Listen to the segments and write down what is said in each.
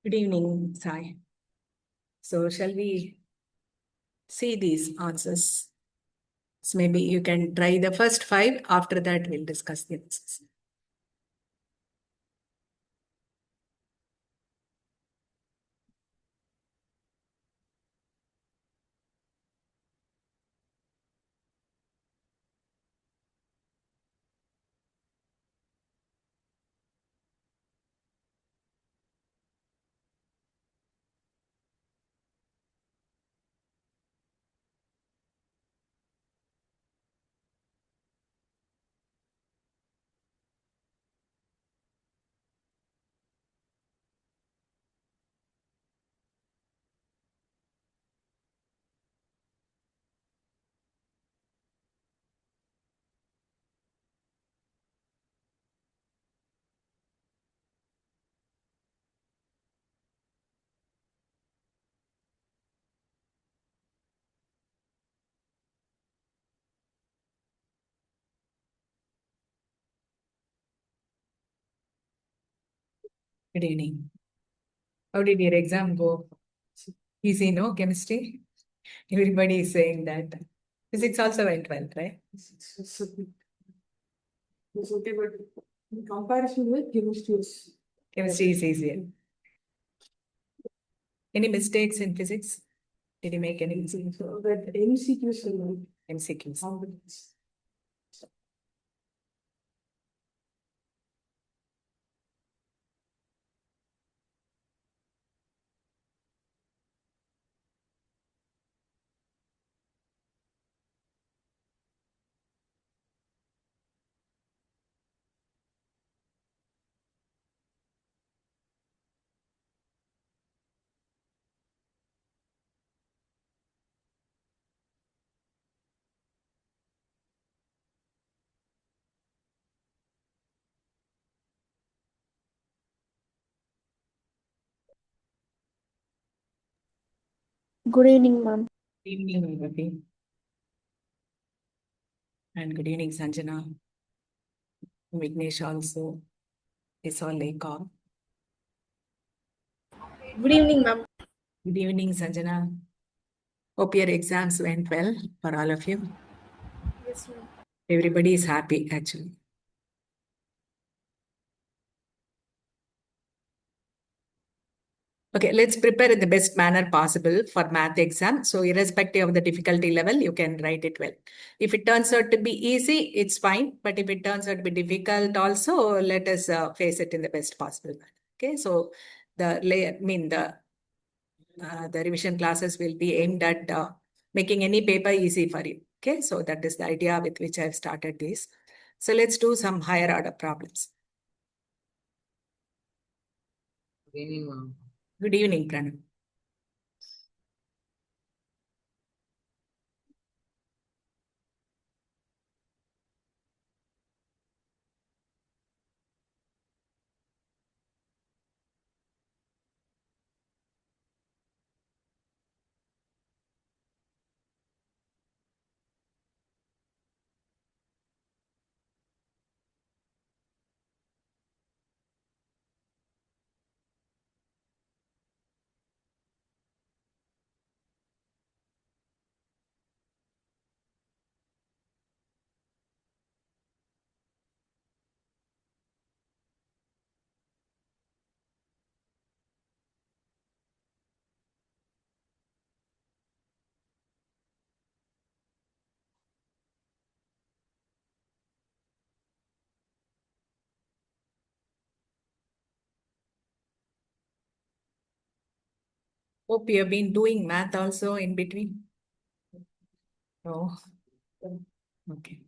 Good evening, Sai. So, shall we see these answers? So maybe you can try the first five. After that, we'll discuss the answers. Good evening. How did your exam go? Easy, no? Chemistry? Everybody is saying that. Physics also went well, right? It's okay, but in comparison with chemistry, Chemistry is easier. Any mistakes in physics? Did you make any mistakes? so that MCQs and MCQs. competence. Good evening, ma'am. Good evening, Ravi. And good evening, Sanjana. Vignesh also. It's all Lekha. Good evening, ma'am. Good evening, Sanjana. Hope your exams went well for all of you. Yes, ma'am. Everybody is happy, actually. Okay, let's prepare in the best manner possible for math exam. So irrespective of the difficulty level, you can write it well. If it turns out to be easy, it's fine. But if it turns out to be difficult also, let us face it in the best possible manner. Okay, so the revision classes will be aimed at making any paper easy for you. Okay, so that is the idea with which I've started this. So let's do some higher order problems. Good evening, ma'am. Good evening, Pranav. Hope you have been doing math also in between. No. Okay.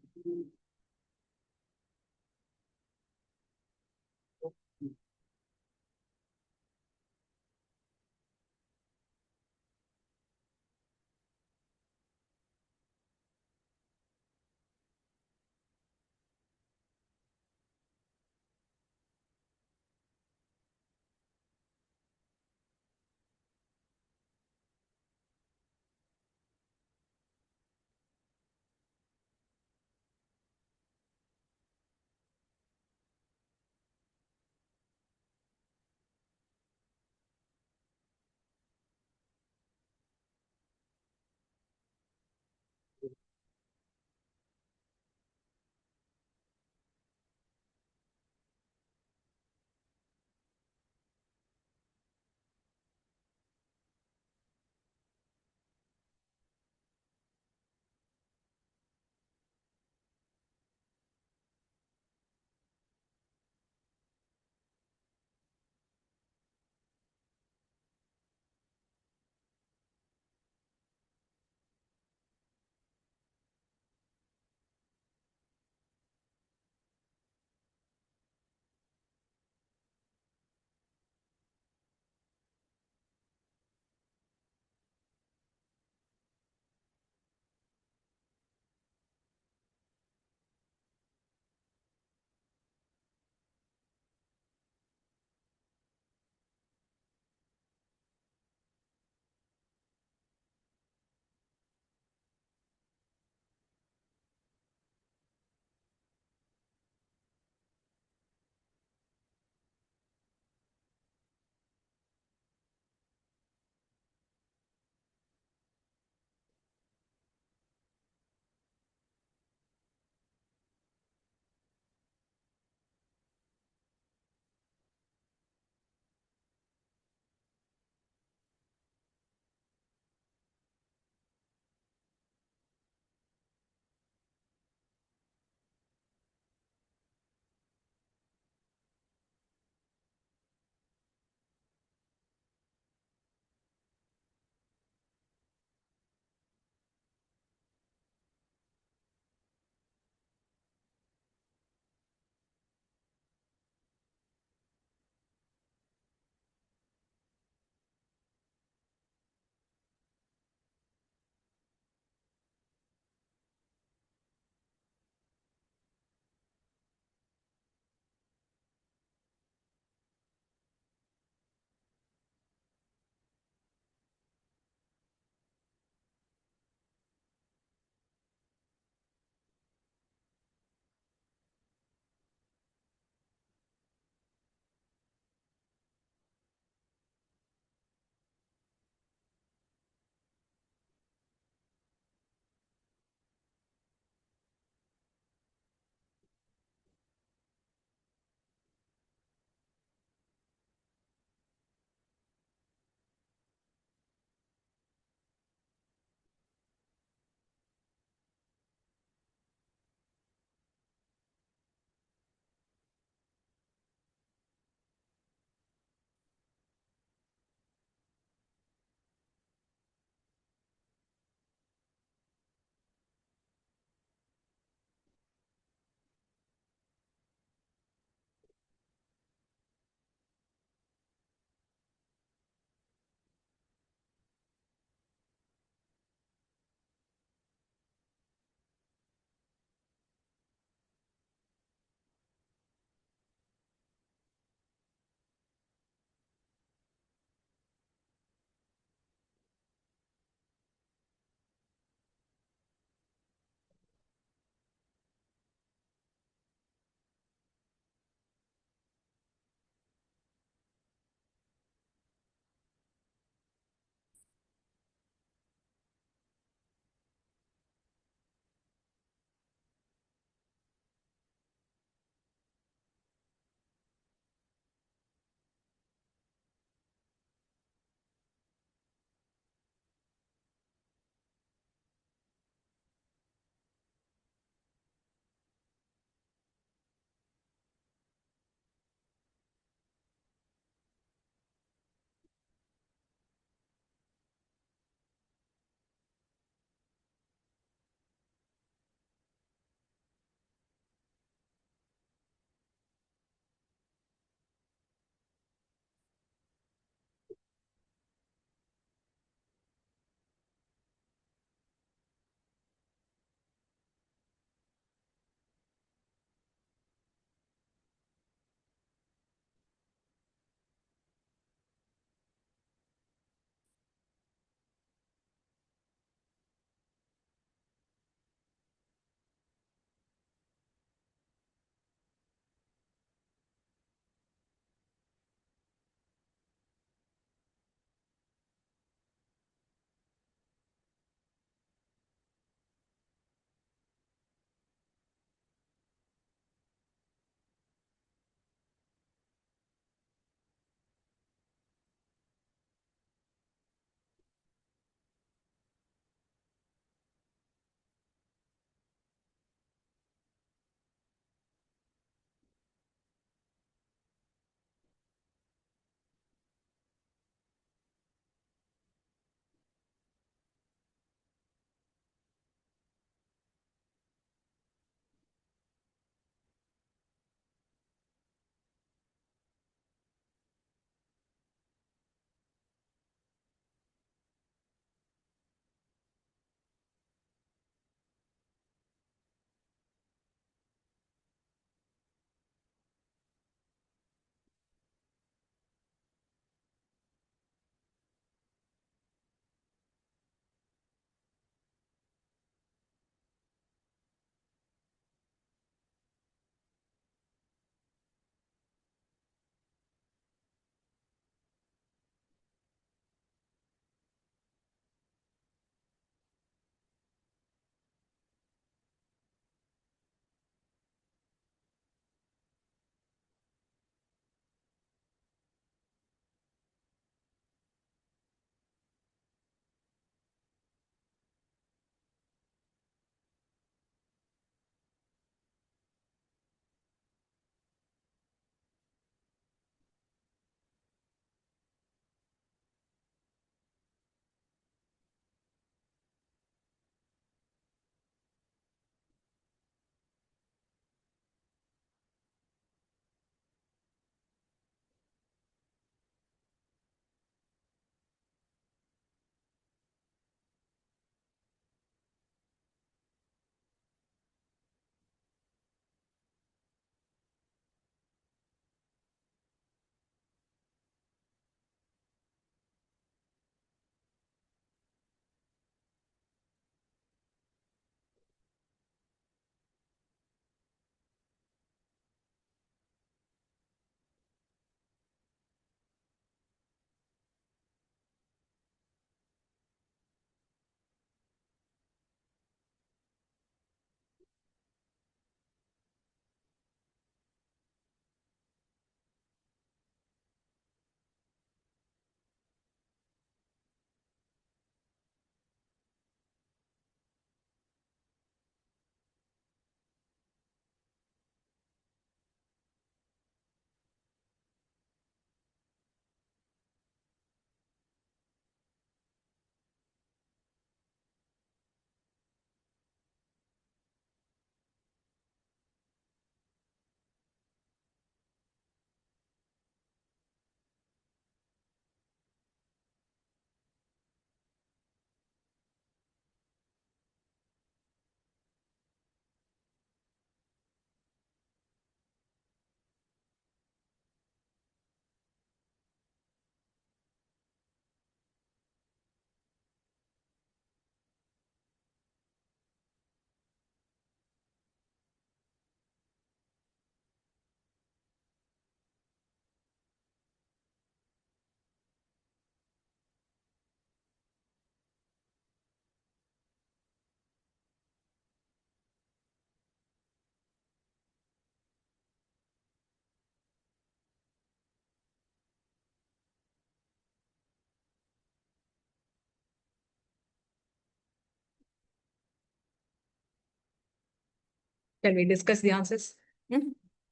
Can we discuss the answers?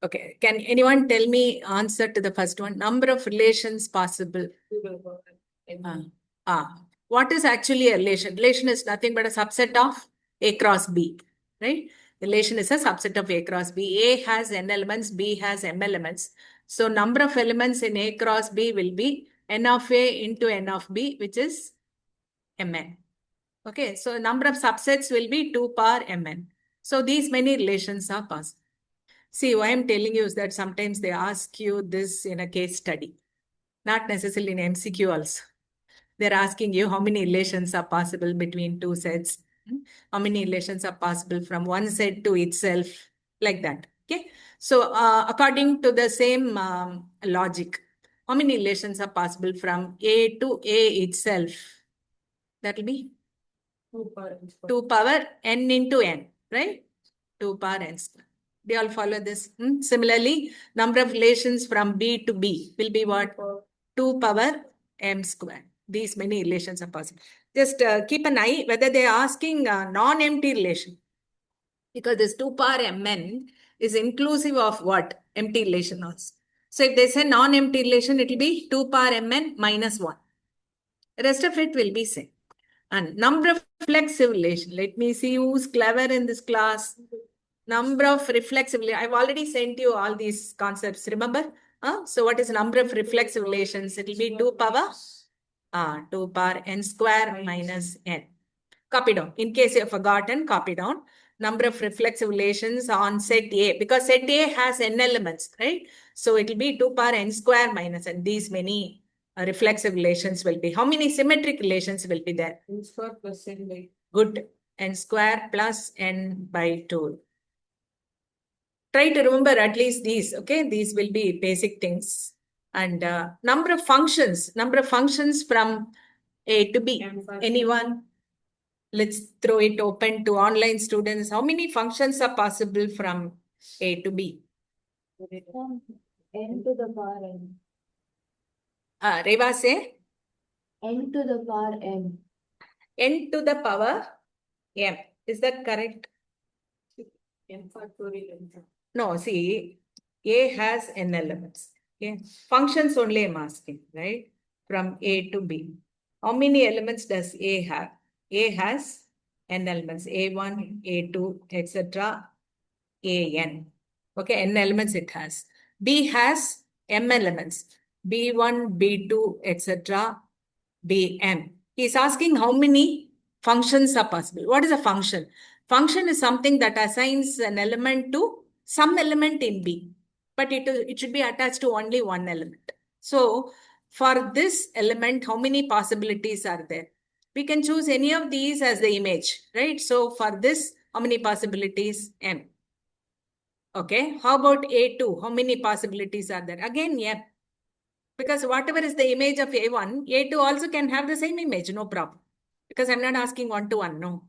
Okay. Can anyone tell me answer to the first one? Number of relations possible. What is actually a relation? Relation is nothing but a subset of A cross B, right? Relation is a subset of A cross B. A has n elements, B has m elements. So number of elements in A cross B will be n of A into n of B, which is mn. Okay, so number of subsets will be 2 power mn. So these many relations are possible. See, why I'm telling you is that sometimes they ask you this in a case study, not necessarily in MCQ also. They're asking you how many relations are possible between two sets, how many relations are possible from one set to itself, like that. Okay, so according to the same logic, how many relations are possible from A to A itself? That will be 2 power n into n, right? 2 power n square. They all follow this. Similarly, number of relations from B to B will be what? 2 power m square. These many relations are possible. Just keep an eye whether they are asking non-empty relation. Because this 2 power mn is inclusive of what? Empty relation also. So if they say non-empty relation, it will be 2 power mn minus 1. The rest of it will be same. And number of reflexive relation. Let me see who's clever in this class. Number of reflexive. I've already sent you all these concepts. Remember? So what is number of reflexive relations? It will be 2 power 2 power n square minus n. Copy down. In case you have forgotten, copy down. Number of reflexive relations on set A. Because set A has n elements, right? So it will be 2 power n square minus n. These many reflexive relations will be. How many symmetric relations will be there? N square plus n by. Good. N square plus n by 2. Try to remember at least these, okay? These will be basic things. And number of functions from A to B. Anyone? Let's throw it open to online students. How many functions are possible from A to B? N to the power n. Reva, say? N to the power n. N to the power m. Is that correct? N factorial. No, see, A has n elements. Okay, functions only I'm asking, right? From A to B. How many elements does A have? A has n elements, A1, A2, etc. An. Okay, n elements it has. B has m elements, B1, B2, etc. Bm. He's asking how many functions are possible. What is a function? Function is something that assigns an element to some element in B, but it should be attached to only one element. So for this element, how many possibilities are there? We can choose any of these as the image, right? So for this, how many possibilities? M. Okay. How about A2? How many possibilities are there? Again, yeah. Because whatever is the image of A1, A2 also can have the same image, no problem. Because I'm not asking 1 to 1, no.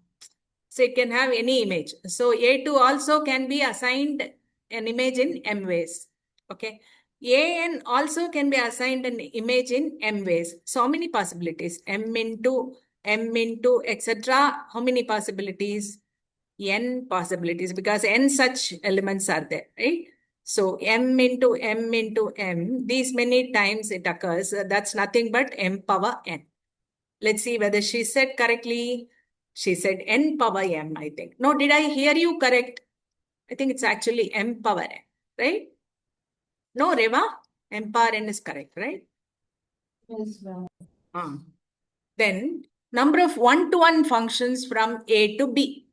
So it can have any image. So A2 also can be assigned an image in M ways. Okay. An also can be assigned an image in M ways. So how many possibilities? M into, etc. How many possibilities? N possibilities, because N such elements are there, right? So M into M, these many times it occurs. That's nothing but M power N. Let's see whether she said correctly. She said N power M, I think. No, did I hear you correct? I think it's actually M power N, right? No, Reva? M power N is correct, right? Yes, ma'am. Then number of one-to-one functions from A to B.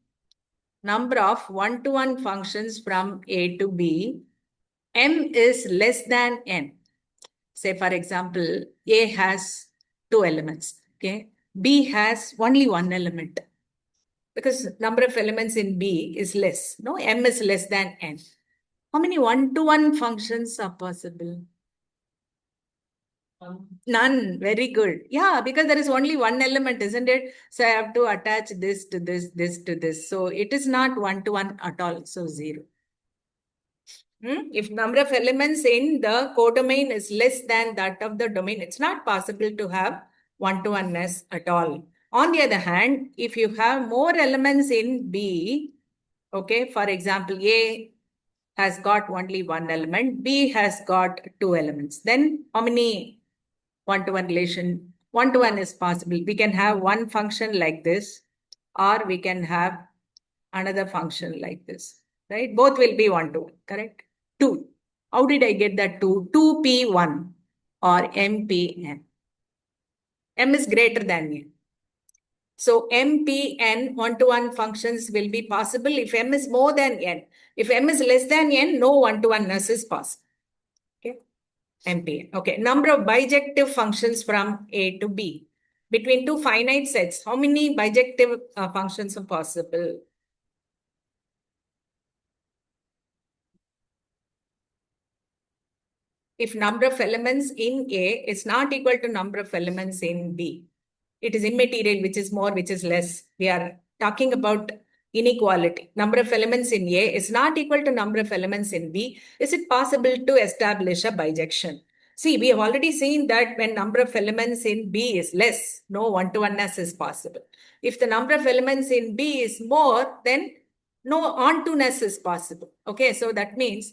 Number of one-to-one functions from A to B. M is less than N. Say, for example, A has 2 elements. Okay. B has only 1 element. Because number of elements in B is less. No, M is less than N. How many one-to-one functions are possible? None. Very good. Yeah, because there is only 1 element, isn't it? So I have to attach this to this, this to this. So it is not one-to-one at all. So 0. If number of elements in the codomain is less than that of the domain, it's not possible to have one-to-oneness at all. On the other hand, if you have more elements in B, Okay, for example, A has got only one element, B has got two elements. Then how many one-to-one relation? One-to-one is possible. We can have one function like this, or we can have another function like this, right? Both will be one-to-one, correct? 2. How did I get that 2? 2p1 or mpn. M is greater than n. So mpn one-to-one functions will be possible if m is more than n. If m is less than n, no one-to-oneness is possible. Okay, mpn. Okay, number of bijective functions from A to B. Between two finite sets, how many bijective functions are possible? If number of elements in A is not equal to number of elements in B, it is immaterial, which is more, which is less. We are talking about inequality. Number of elements in A is not equal to number of elements in B. Is it possible to establish a bijection? See, we have already seen that when number of elements in B is less, no one-to-oneness is possible. If the number of elements in B is more, then no on-to-ness is possible. Okay, so that means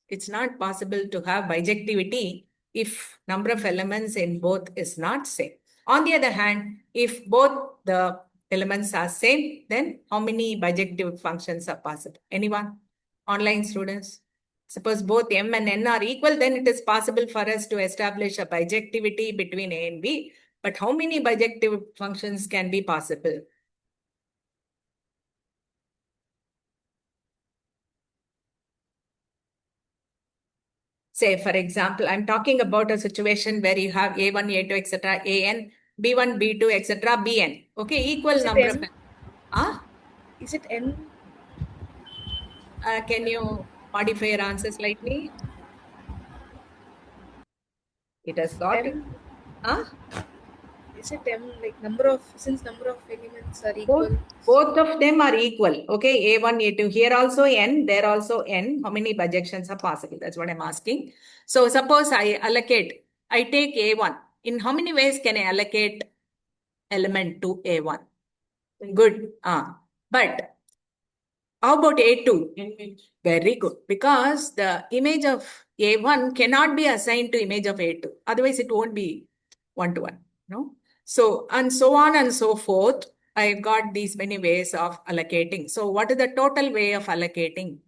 it's not possible to have bijectivity if number of elements in both is not same. On the other hand, if both the elements are same, then how many bijective functions are possible? Anyone? Online students? Suppose both m and n are equal, then it is possible for us to establish a bijectivity between A and B. But how many bijective functions can be possible? Say, for example, I'm talking about a situation where you have A1, A2, etc., AN, B1, B2, etc., BN. Okay, equal Is it number of. N? Ah, Is it N? can you modify your answer slightly? It has got. M? Ah, Is it M? Like since number of elements are both, equal. both of them are equal. Okay, A1, A2. Here also N, there also N. How many projections are possible? That's what I'm asking. So suppose I take A1. In how many ways can I allocate element to A1? Good. But how about A2? Very good. Because the image of A1 cannot be assigned to image of A2. Otherwise, it won't be one-to-one. No? So, and so on and so forth. I've got these many ways of allocating. So, what is the total way of allocating?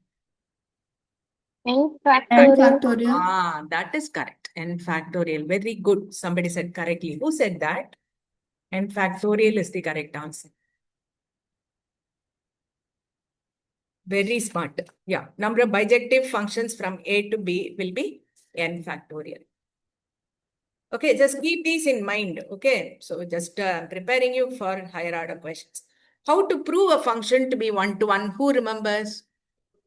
N And factorial. factorial. That is correct. N factorial. Very good. Somebody said correctly. Who said that? N factorial is the correct answer. Very smart. Yeah. Number of bijective functions from A to B will be n factorial. Okay, just keep these in mind. Okay, so just preparing you for higher order questions. How to prove a function to be one-to-one? Who remembers?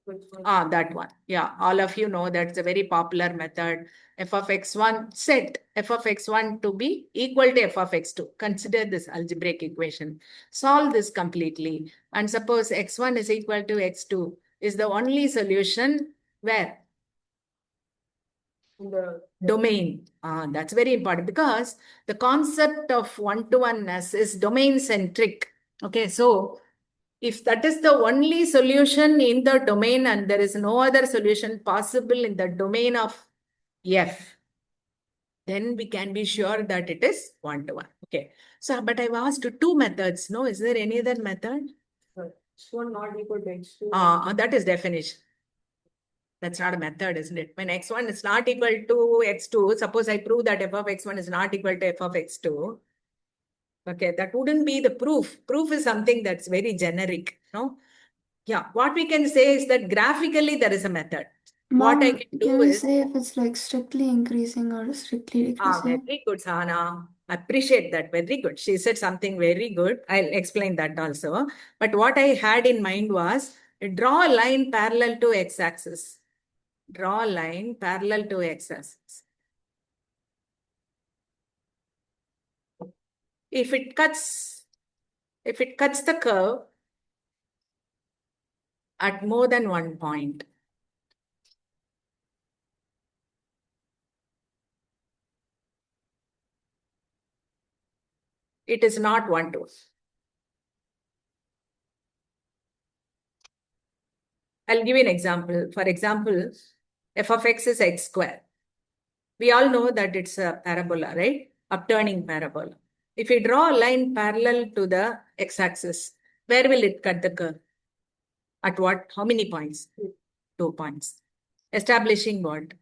That one. Yeah, all of you know that's a very popular method. F of x1, set f of x1 to be equal to f of x2. Consider this algebraic equation. Solve this completely. And suppose x1 is equal to x2 is the only solution where? The domain. That's very important because the concept of one-to-oneness is domain-centric. Okay, so if that is the only solution in the domain and there is no other solution possible in the domain of F, then we can be sure that it is one-to-one. Okay. So, but I've asked two methods. No, is there any other method? X1 not equal to X2. That is definition. That's not a method, isn't it? When x1 is not equal to x2, suppose I prove that f of x1 is not equal to f of x2. Okay, that wouldn't be the proof. Proof is something that's very generic, no? Yeah, what we can say is that graphically there is a method. What I Mom, can do can we is, say if it's like strictly increasing or strictly decreasing? very good, Sana. Appreciate that. Very good. She said something very good. I'll explain that also. But what I had in mind was draw a line parallel to x-axis. Draw a line parallel to x-axis. If it cuts the curve at more than one point, it is not one-to-one. I'll give you an example. For example, f of x is x square. We all know that it's a parabola, right? Upturning parabola. If we draw a line parallel to the x-axis, where will it cut the curve? At what? How many points? 2 points. Establishing what?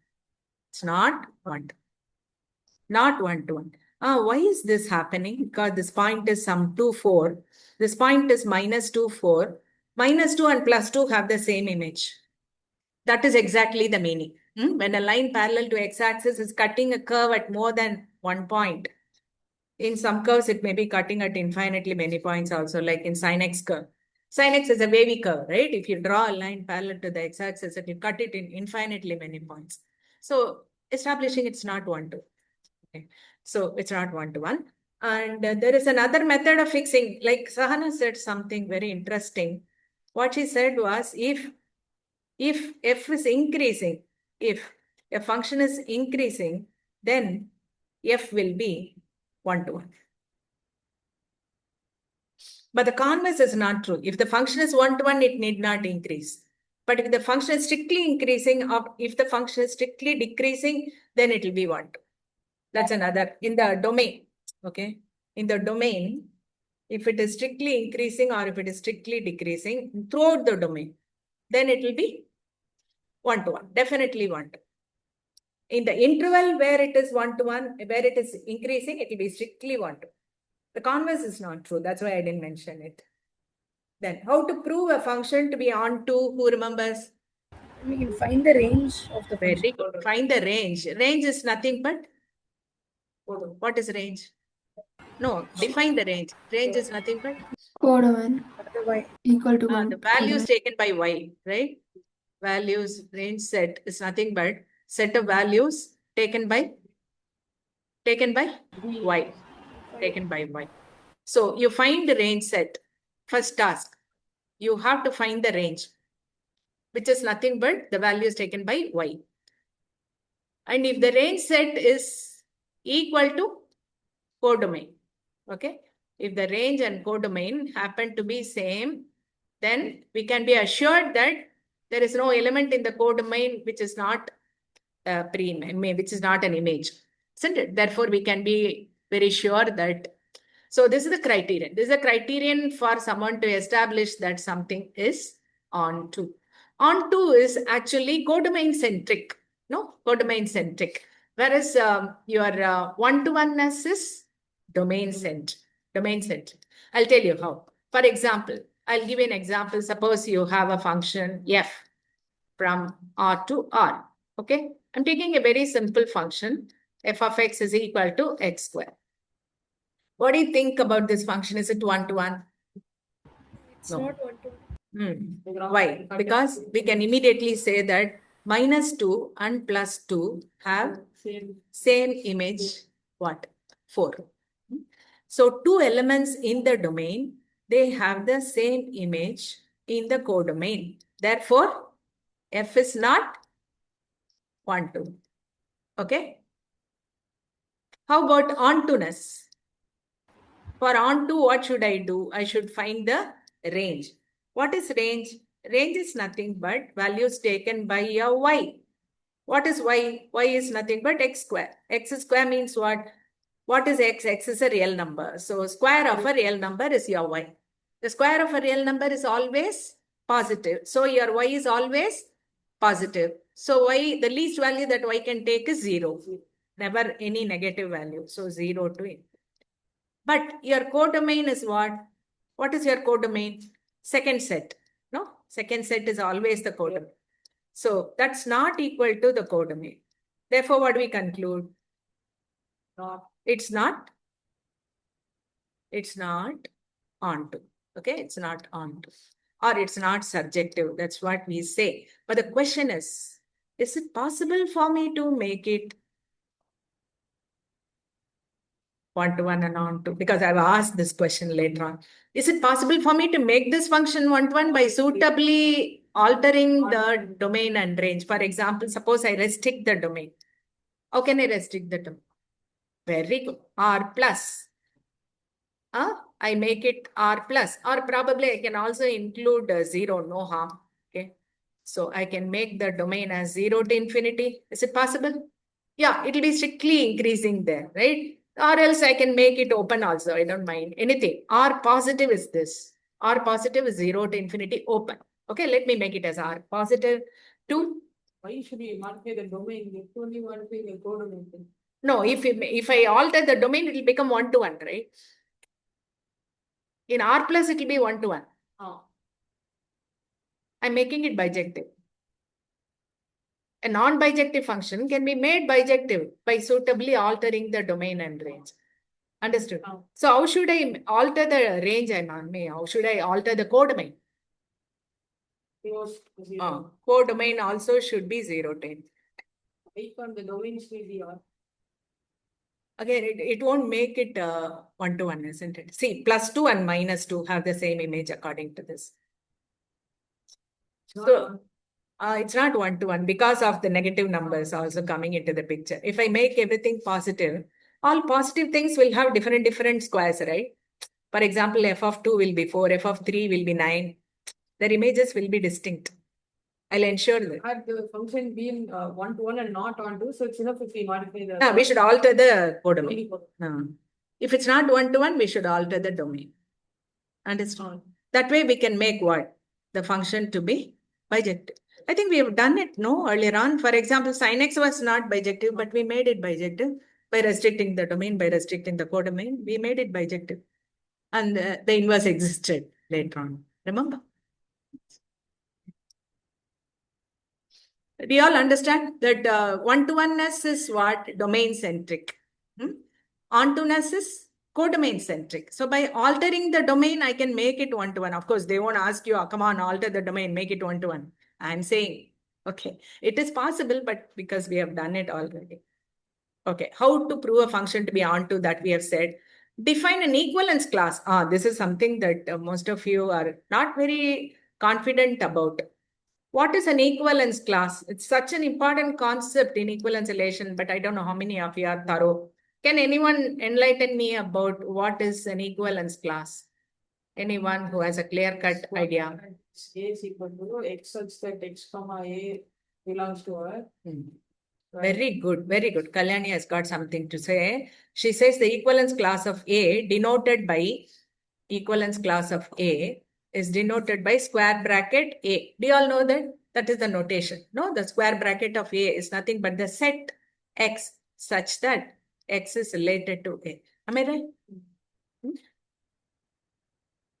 It's not 1. Not 1 to 1. Why is this happening? Because this point is some 2, 4. This point is minus 2, 4. Minus 2 and plus 2 have the same image. That is exactly the meaning. When a line parallel to x-axis is cutting a curve at more than 1 point, in some curves, it may be cutting at infinitely many points also, like in sin x curve. Sin x is a wavy curve, right? If you draw a line parallel to the x-axis, it will cut it in infinitely many points. So establishing it's not 1 to 1. Okay. So it's not 1 to 1. And there is another method of fixing, like Sahana said something very interesting. What she said was, if f is increasing, if a function is increasing, then f will be 1 to 1. But the converse is not true. If the function is 1 to 1, it need not increase. But if the function is strictly increasing, or if the function is strictly decreasing, then it will be 1 to 1. That's another, in the domain, okay? In the domain, if it is strictly increasing or if it is strictly decreasing throughout the domain, then it will be 1 to 1, definitely 1 to 1. In the interval where it is 1 to 1, where it is increasing, it will be strictly 1 to 1. The converse is not true. That's why I didn't mention it. Then, how to prove a function to be onto? Who remembers? We can find the range of the function. Very good. Find the range. Range is nothing but, what is range? No, define the range. Range is nothing but Codomain The y. equal to the values codomain. taken by y, right? Values range set is nothing but set of values taken by y. Taken by y. So you find the range set. First task, you have to find the range, which is nothing but the values taken by y. And if the range set is equal to codomain, okay? If the range and codomain happen to be same, then we can be assured that there is no element in the codomain which is not which is not an image, isn't it? Therefore, we can be very sure that. So this is the criterion. This is a criterion for someone to establish that something is onto. Onto is actually codomain centric. No, codomain centric. Whereas your one-to-oneness is domain centric. Domain centric. I'll tell you how. For example, I'll give you an example. Suppose you have a function f from R to R. Okay. I'm taking a very simple function. F of x is equal to x square. What do you think about this function? Is it 1 to 1? It's No. not 1 to 1. Why? Because we can immediately say that minus 2 and plus 2 have same image, what? 4. So two elements in the domain, they have the same image in the codomain. Therefore, f is not 1 to. Okay? How about ontoness? For onto, what should I do? I should find the range. What is range? Range is nothing but values taken by your y. What is y? Y is nothing but x square. X square means what? What is x? X is a real number. So square of a real number is your y. The square of a real number is always positive. So your y is always positive. So y, the least value that y can take is 0. Never any negative value. So 0 to it. But your codomain is what? What is your codomain? Second set. No, second set is always the codomain. So that's not equal to the codomain. Therefore, what do we conclude? It's not onto. Okay, it's not onto. Or it's not surjective. That's what we say. But the question is it possible for me to make it 1 to 1 and onto? Because I've asked this question later on. Is it possible for me to make this function 1 to 1 by suitably altering the domain and range? For example, suppose I restrict the domain. How can I restrict the domain? Very good. R plus. I make it R plus. Or probably I can also include 0, no harm. Okay. So I can make the domain as 0 to infinity. Is it possible? Yeah, it will be strictly increasing there, right? Or else I can make it open also. I don't mind anything. R positive is this. R positive is 0 to infinity open. Okay, let me make it as R positive 2. Why should we modify the domain? If only modify the codomain. No, if I alter the domain, it will become 1 to 1, right? In R plus, it will be 1 to 1. Oh. I'm making it bijective. A non-bijective function can be made bijective by suitably altering the domain and range. Understood? Oh. So how should I alter the range I'm on me? How should I alter the codomain? Close to 0. Codomain also should be 0 to infinity. Icon, the domain should be R. Again, it won't make it 1 to 1, isn't it? See, plus 2 and minus 2 have the same image according to this. So it's not 1 to 1 because of the negative numbers also coming into the picture. If I make everything positive, all positive things will have different squares, right? For example, f of 2 will be 4, f of 3 will be 9. Their images will be distinct. I'll ensure that. Had the function been 1 to 1 and not on 2, so it's enough if we modify the. No, we should alter the codomain. Any code. No. If it's not 1 to 1, we should alter the domain. Understand? That way we can make what? The function to be bijective. I think we have done it, no, earlier on. For example, sin x was not bijective, but we made it bijective by restricting the domain, by restricting the codomain. We made it bijective. And the inverse existed later on. Remember? Do you all understand that one-to-oneness is what? Domain-centric. On-to-ness is codomain-centric. So by altering the domain, I can make it one-to-one. Of course, they won't ask you, oh, come on, alter the domain, make it one-to-one. I'm saying, okay, it is possible, but because we have done it already. Okay, how to prove a function to be onto that we have said. Define an equivalence class. This is something that most of you are not very confident about. What is an equivalence class? It's such an important concept in equivalence relation, but I don't know how many of you are thorough. Can anyone enlighten me about what is an equivalence class? Anyone who has a clear-cut idea? A is equal to x such that x comma a belongs to R. Right. Very good, very good. Kalyani has got something to say. She says the equivalence class of A denoted by equivalence class of A is denoted by square bracket A. Do you all know that? That is the notation. No, the square bracket of A is nothing but the set X such that X is related to A. Am I right?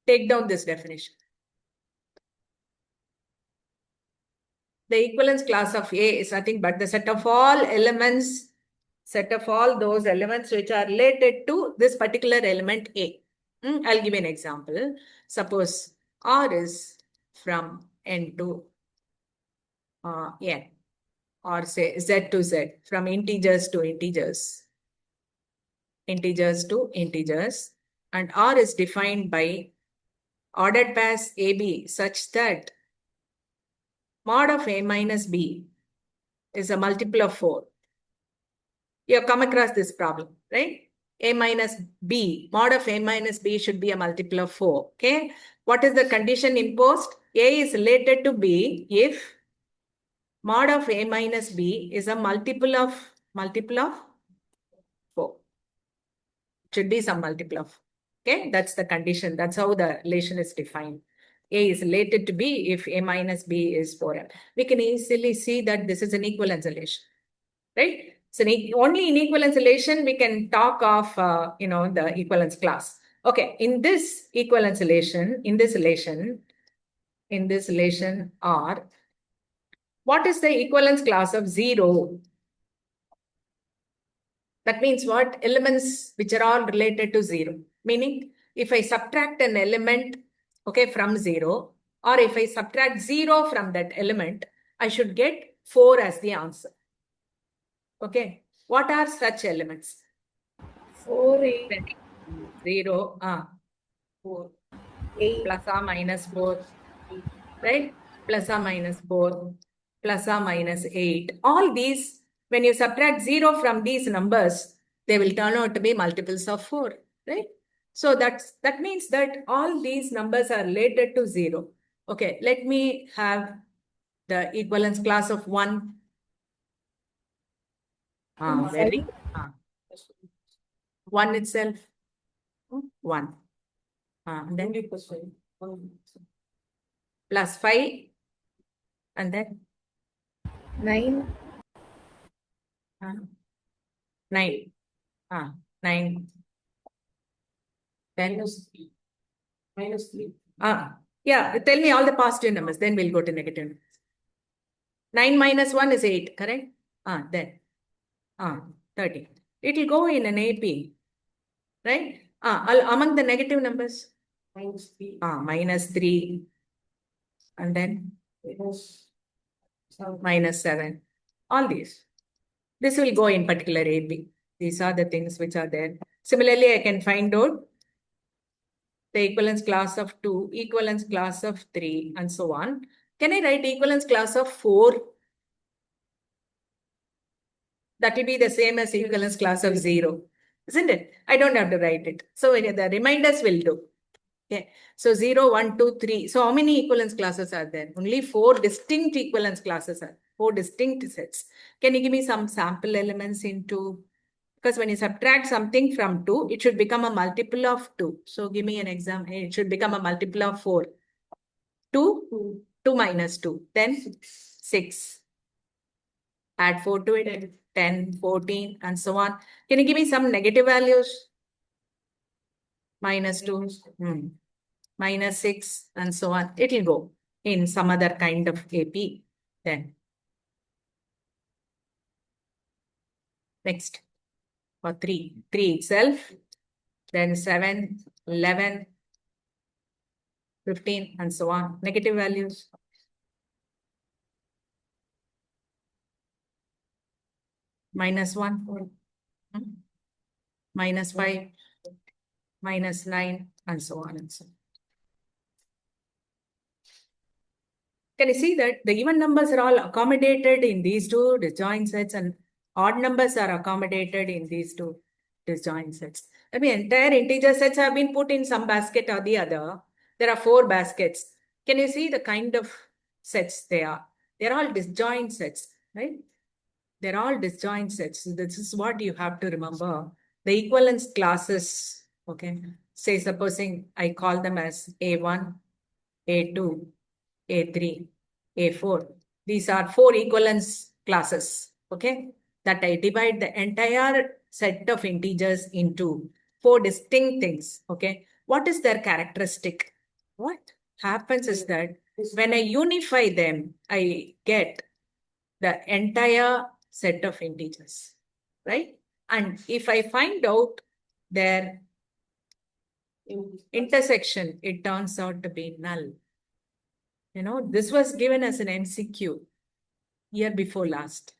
Take down this definition. The equivalence class of A is nothing but the set of all elements, set of all those elements which are related to this particular element A. I'll give you an example. Suppose R is from N to N, or say Z to Z, from integers to integers, integers to integers, and R is defined by ordered pairs AB such that mod of A minus B is a multiple of 4. You have come across this problem, right? A minus B, mod of A minus B should be a multiple of 4. Okay. What is the condition imposed? A is related to B if mod of A minus B is a multiple of 4. Should be some multiple of. Okay. That's the condition. That's how the relation is defined. A is related to B if A minus B is 4. We can easily see that this is an equivalence relation, right? So only in equivalence relation we can talk of, the equivalence class. Okay, in this equivalence relation, in this relation R, what is the equivalence class of 0? That means what? Elements which are all related to 0. Meaning, if I subtract an element, okay, from 0, or if I subtract 0 from that element, I should get 4 as the answer. Okay, what are such elements? 4, 8, 0, 4. 8. plus or minus 4, right? Plus or minus 4, plus or minus 8. All these, when you subtract 0 from these numbers, they will turn out to be multiples of 4, right? So that means that all these numbers are related to 0. Okay, let me have The equivalence class of 1. Very. 1 itself. 1. Then Only plus 5. plus 5. And then 9. 9. 9. Then Minus 3. Minus 3. yeah, tell me all the positive numbers, then we'll go to negative numbers. 9 minus 1 is 8, correct? Then 30. It will go in an AP, right? Among the negative numbers. Minus 3. Minus 3. And then minus 7. All these. This will go in particular AP. These are the things which are there. Similarly, I can find out the equivalence class of 2, equivalence class of 3, and so on. Can I write equivalence class of 4? That will be the same as equivalence class of 0, isn't it? I don't have to write it. So the reminders will do. Okay. So 0, 1, 2, 3. So how many equivalence classes are there? Only 4 distinct equivalence classes are 4 distinct sets. Can you give me some sample elements into? Because when you subtract something from 2, it should become a multiple of 2. So give me an example. It should become a multiple of 4. 2, 2 minus 2. Then 6. Add 4 to it. 10, 14, and so on. Can you give me some negative values? Minus 2. Minus 6, and so on. It will go in some other kind of AP. Then next for 3 itself, then 7, 11, 15, and so on. Negative values. Minus 1, minus 5, minus 9, and so on and so on. Can you see that the even numbers are all accommodated in these two disjoint sets, and odd numbers are accommodated in these two disjoint sets? I mean, entire integer sets have been put in some basket or the other. There are 4 baskets. Can you see the kind of sets they are? They're all disjoint sets, right? They're all disjoint sets. So this is what you have to remember. The equivalence classes, okay? Say, supposing I call them as A1, A2, A3, A4. These are 4 equivalence classes, okay? That I divide the entire set of integers into 4 distinct things, okay? What is their characteristic? What happens is that when I unify them, I get the entire set of integers, right? And if I find out their intersection, it turns out to be null. You know, this was given as an MCQ year before last.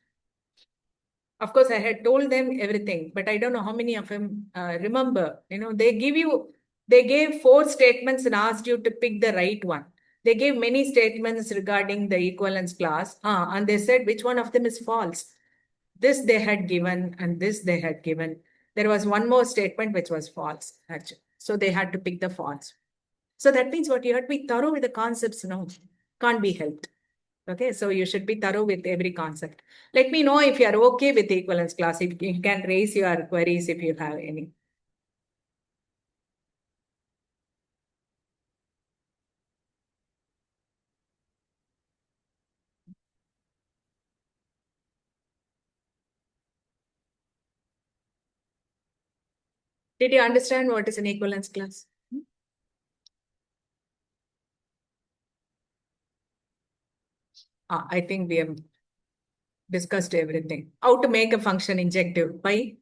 Of course, I had told them everything, but I don't know how many of them remember. You know, they gave 4 statements and asked you to pick the right one. They gave many statements regarding the equivalence class, and they said which one of them is false. This they had given, and this they had given. There was one more statement which was false, actually. So they had to pick the false. So that means what? You have to be thorough with the concepts, no? Can't be helped. Okay, so you should be thorough with every concept. Let me know if you are okay with the equivalence class. If you can raise your queries if you have any. Did you understand what is an equivalence class? I think we have discussed everything. How to make a function injective by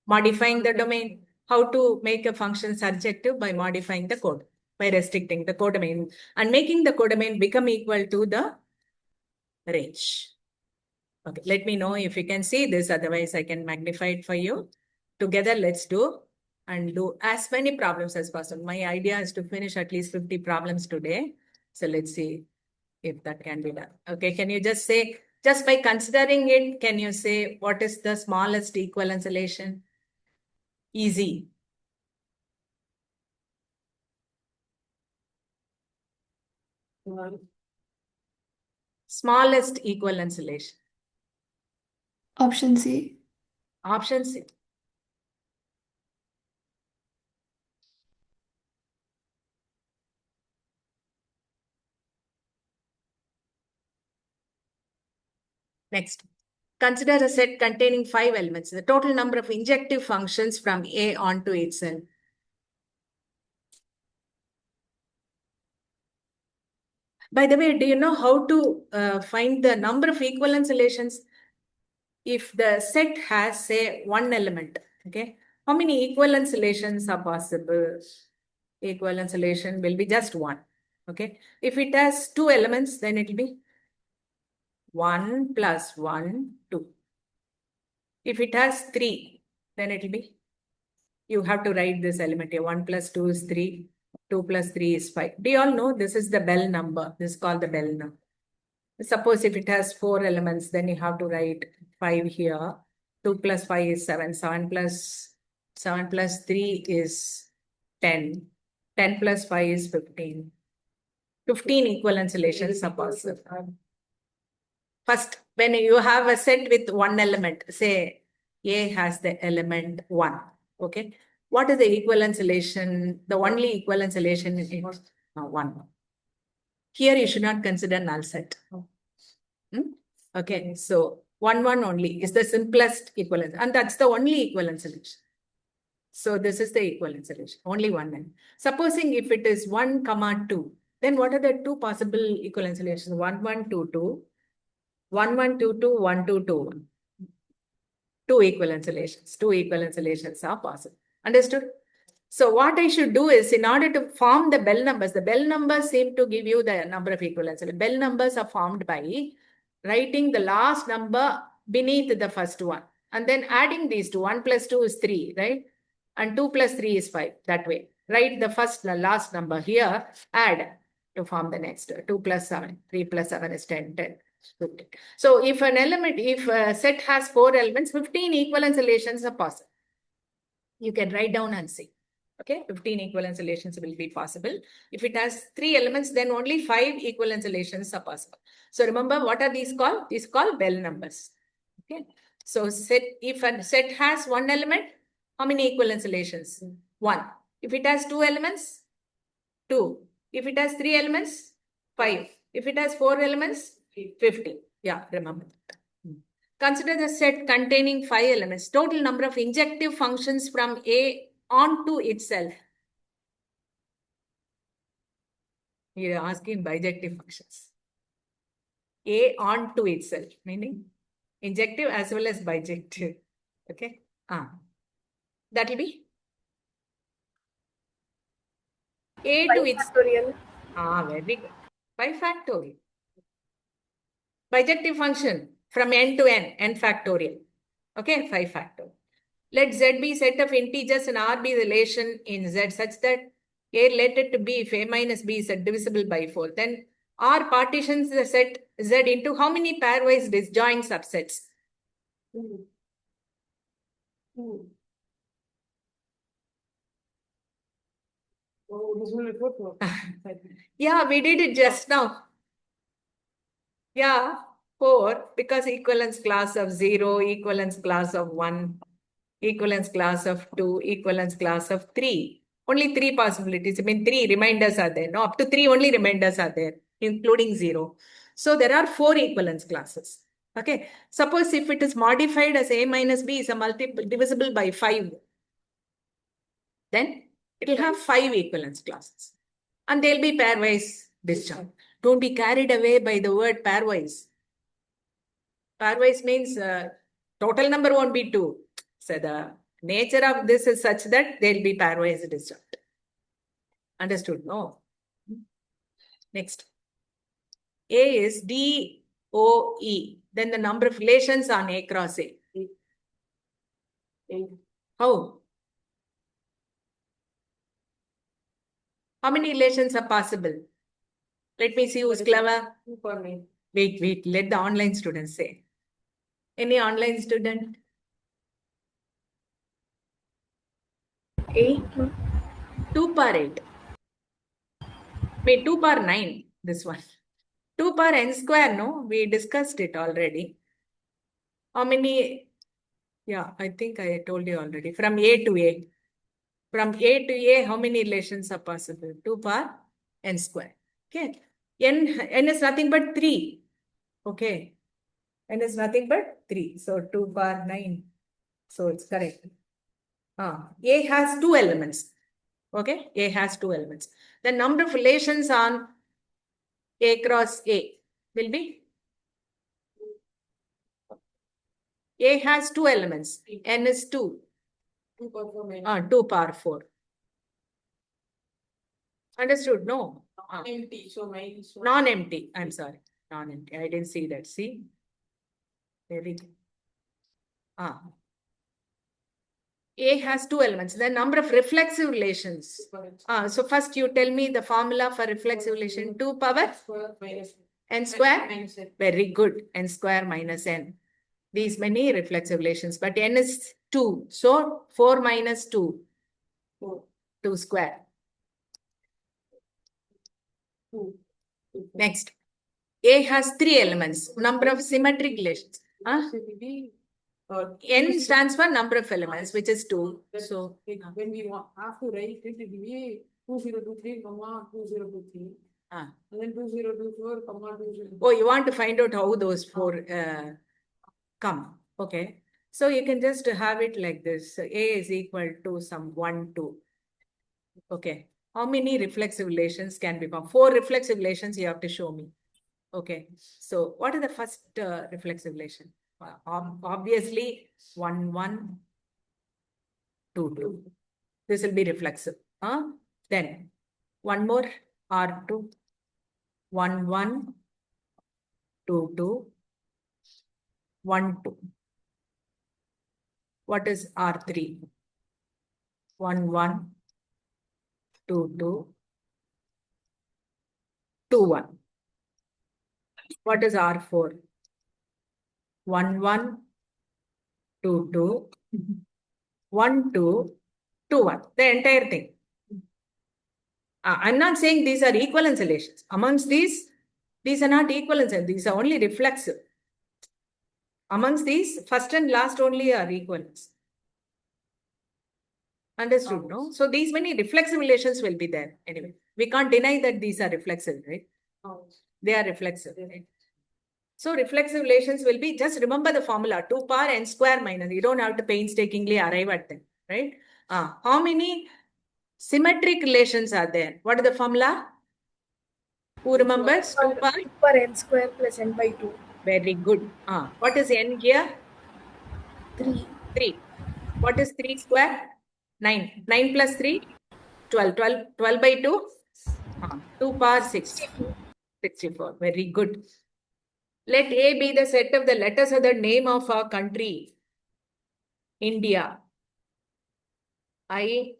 modifying the domain. How to make a function surjective by modifying the code, by restricting the codomain and making the codomain become equal to the range. Okay, let me know if you can see this, otherwise I can magnify it for you. Together, let's do and do as many problems as possible. My idea is to finish at least 50 problems today. So let's see if that can be done. Okay, can you just say, just by considering it, can you say what is the smallest equivalence relation? Easy. Smallest equivalence relation. Option C. Option C. Next. Consider a set containing 5 elements. The total number of injective functions from A onto itself. By the way, do you know how to find the number of equivalence relations? If the set has, say, one element, okay, how many equivalence relations are possible? Equivalence relation will be just one, okay. If it has 2 elements, then it will be 1 plus 1, 2. If it has 3, then it will be, you have to write this element here, 1 plus 2 is 3, 2 plus 3 is 5. Do you all know this is the Bell number? This is called the Bell number. Suppose if it has 4 elements, then you have to write 5 here. 2 plus 5 is 7. 7 plus 3 is 10. 10 plus 5 is 15. 15 equivalence relations are possible. First, when you have a set with one element, say A has the element 1. Okay. What is the equivalence relation? The only equivalence relation is 1. Here you should not consider null set. Okay, so 1, 1 only is the simplest equivalence, and that's the only equivalence relation. So this is the equivalence relation, only one. Supposing if it is 1, 2, then what are the 2 possible equivalence relations? 1, 1, 2, 2, 1, 1, 2, 2, 1, 2, 2, 1. 2 equivalence relations. 2 equivalence relations are possible. Understood? So what I should do is, in order to form the Bell numbers, the Bell numbers seem to give you the number of equivalence. Bell numbers are formed by writing the last number beneath the first one, and then adding these two. 1 plus 2 is 3, right? And 2 plus 3 is 5, that way. Write the last number here, add to form the next. 2 plus 7, 3 plus 7 is 10, 10. 15. So if a set has 4 elements, 15 equivalence relations are possible. You can write down and see. Okay, 15 equivalence relations will be possible. If it has 3 elements, then only 5 equivalence relations are possible. So remember, what are these called? These are called Bell numbers. Okay, so if a set has 1 element, how many equivalence relations? 1. If it has 2 elements, 2. If it has 3 elements, 5. If it has 4 elements, 50. Yeah, remember that. Consider the set containing 5 elements. Total number of injective functions from A onto itself. You are asking bijective functions. A onto itself, meaning injective as well as bijective. Okay. That will be A to its. Factorial. Very good. 5 factorial. Bijective function from n to n factorial. Okay, 5 factorial. Let Z be set of integers and R be relation in Z such that A related to B if A minus B is divisible by 4. Then R partitions the set Z into how many pairwise disjoint subsets? 2. Oh, this will report. Yeah, we did it just now. Yeah, 4, because equivalence class of 0, equivalence class of 1, equivalence class of 2, equivalence class of 3. Only 3 possibilities. I mean, 3 reminders are there. No, up to 3 only reminders are there, including 0. So there are 4 equivalence classes. Okay. Suppose if it is modified as A minus B is a multiple divisible by 5, then it will have 5 equivalence classes. And they'll be pairwise disjoint. Don't be carried away by the word pairwise. Pairwise means total number won't be 2. So the nature of this is such that they'll be pairwise disjoint. Understood? No. Next. A is DOE. Then the number of relations on A cross A. How? How many relations are possible? Let me see who's clever. Wait. Let the online students say. Any online student? 8. 2 power 8. Wait, 2 power 9. This one. 2 power n square, no? We discussed it already. How many? Yeah, I think I told you already. From A to A. From A to A, how many relations are possible? 2 power n square. Okay. N is nothing but 3. Okay. N is nothing but 3. So 2 power 9. So it's correct. A has 2 elements. Okay. A has 2 elements. The number of relations on A cross A will be? A has 2 elements. N is 2. 2 power 2 power 4. Understood? No. empty. So minus 1. Non-empty. I'm sorry. Non-empty. I didn't see that. See? Very good. A has 2 elements. The number of reflexive relations. So first you tell me the formula for reflexive relation. 2 power Square minus n square. minus n. Very good. N square minus n. These many reflexive relations. But n is 2. So 4 minus 2. 4. 2 square. 2. Next. A has 3 elements. Number of symmetric relations. So it will be N stands for number of elements, which is 2. So when we have to write it, it will be 2023, 2023. And then 2024, 2024. Oh, you want to find out how those 4 come. Okay. So you can just have it like this. So A is equal to some 1, 2. Okay. How many reflexive relations can be formed? 4 reflexive relations you have to show me. Okay. So what is the first reflexive relation? Obviously 1, 1, 2, 2. This will be reflexive. Then one more R2. 1, 1, 2, 2, 1, 2. What is R3? 1, 1, 2, 2, 2, 1. What is R4? 1, 1, 2, 2, 1, 2, 2, 1. The entire thing. I'm not saying these are equivalence relations. Amongst these are not equivalence. These are only reflexive. Amongst these, first and last only are equivalence. Understood, no? So these many reflexive relations will be there. Anyway, we can't deny that these are reflexive, right? They are reflexive. Right? So reflexive relations will be, just remember the formula, 2 power n square minus. You don't have to painstakingly arrive at them, right? How many symmetric relations are there? What is the formula? Who remembers? 2 power? 2 power n square plus n by 2. Very good. What is n here? 3. 3. What is 3 square? 9. 9 plus 3? 12. 12 by 2? 2 power 6. 64. Very good. Let A be the set of the letters of the name of our country. India. I-N-D-A.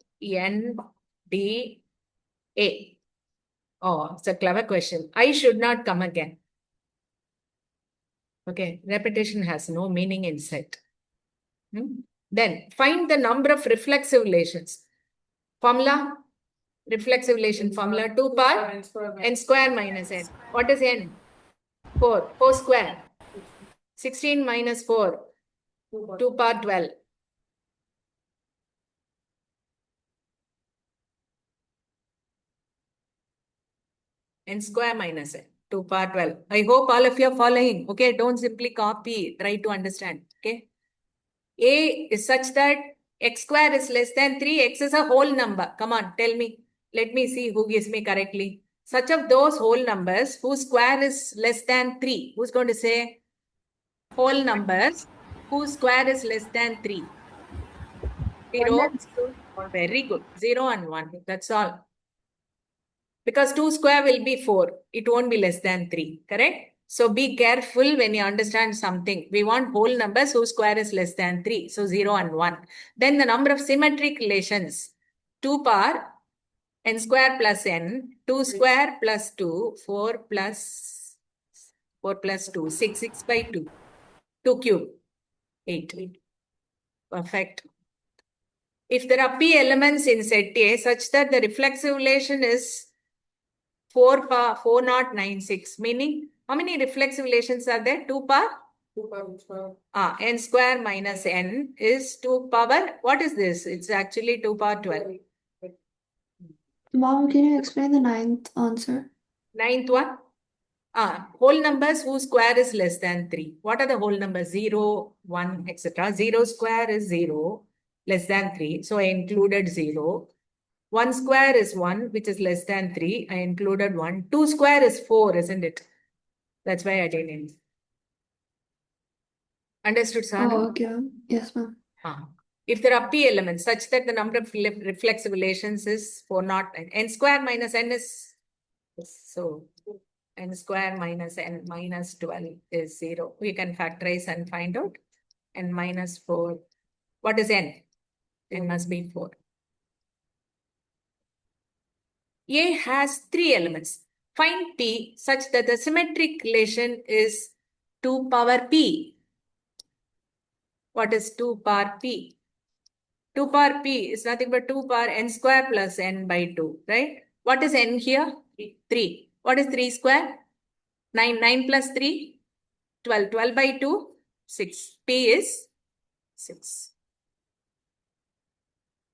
Oh, it's a clever question. I should not come again. Okay, repetition has no meaning in set. Then find the number of reflexive relations. Formula? Reflexive relation formula 2 power n square minus n. What is n? 4. 4 square. 16 minus 4. 2 power 12. N square minus n. 2 power 12. I hope all of you are following. Okay, don't simply copy. Try to understand. Okay. A is such that x square is less than 3. X is a whole number. Come on, tell me. Let me see who gives me correctly. Such of those whole numbers whose square is less than 3. Who's going to say? Whole numbers whose square is less than 3. 0. Very good. 0 and 1. That's all. Because 2 square will be 4. It won't be less than 3. Correct? So be careful when you understand something. We want whole numbers whose square is less than 3. So 0 and 1. Then the number of symmetric relations. 2 power n square plus n. 2 square plus 2. 4 plus 2. 6. 6 by 2. 2 cube. 8. Perfect. If there are p elements in set A such that the reflexive relation is 4096, meaning how many reflexive relations are there? 2 power? 2 power square. N square minus n is 2 power. What is this? It's actually 2 power 12. Mom, can you explain the ninth answer? Ninth one? Whole numbers whose square is less than 3. What are the whole numbers? 0, 1, etc. 0 square is 0, less than 3. So I included 0. 1 square is 1, which is less than 3. I included 1. 2 square is 4, isn't it? That's why I didn't. Understood, Sana? Oh, okay. Yes, ma'am. If there are p elements such that the number of reflexive relations is 409, n square minus n is, so n square minus n minus 12 is 0. We can factorize and find out. N minus 4. What is n? N must be 4. A has 3 elements. Find p such that the symmetric relation is 2 power p. What is 2 power p? 2 power p is nothing but 2 power n square plus n by 2, right? What is n here? 3. What is 3 square? 9. 9 plus 3? 12. 12 by 2? 6. P is 6.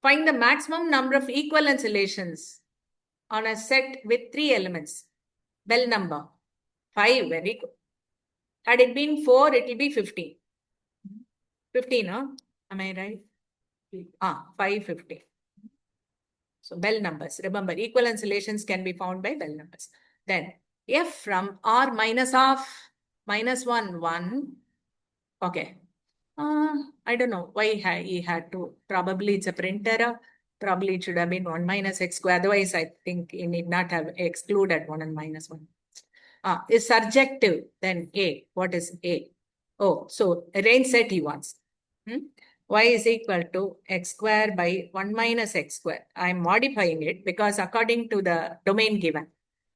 Find the maximum number of equivalence relations on a set with 3 elements. Bell number. 5. Very good. Had it been 4, it will be 15. 15, huh? Am I right? 5, 15. So Bell numbers. Remember, equivalence relations can be found by Bell numbers. Then f from r minus half, minus 1, 1. Okay. I don't know why he had to. Probably it's a print error. Probably it should have been 1 minus x square. Otherwise, I think he need not have excluded 1 and minus 1. Is surjective, then A. What is A? Oh, so a range set he wants. Y is equal to x square by 1 minus x square. I am modifying it because according to the domain given,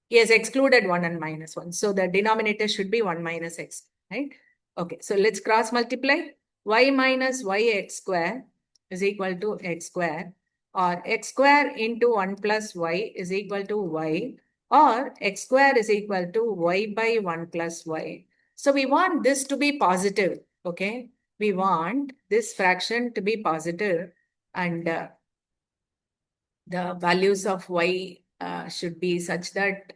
he has excluded 1 and minus 1. So the denominator should be 1 minus x, right? Okay, so let's cross multiply. Y minus yx square is equal to x square, or x square into 1 plus y is equal to y, or x square is equal to y by 1 plus y. So we want this to be positive, okay? We want this fraction to be positive, and the values of y should be such that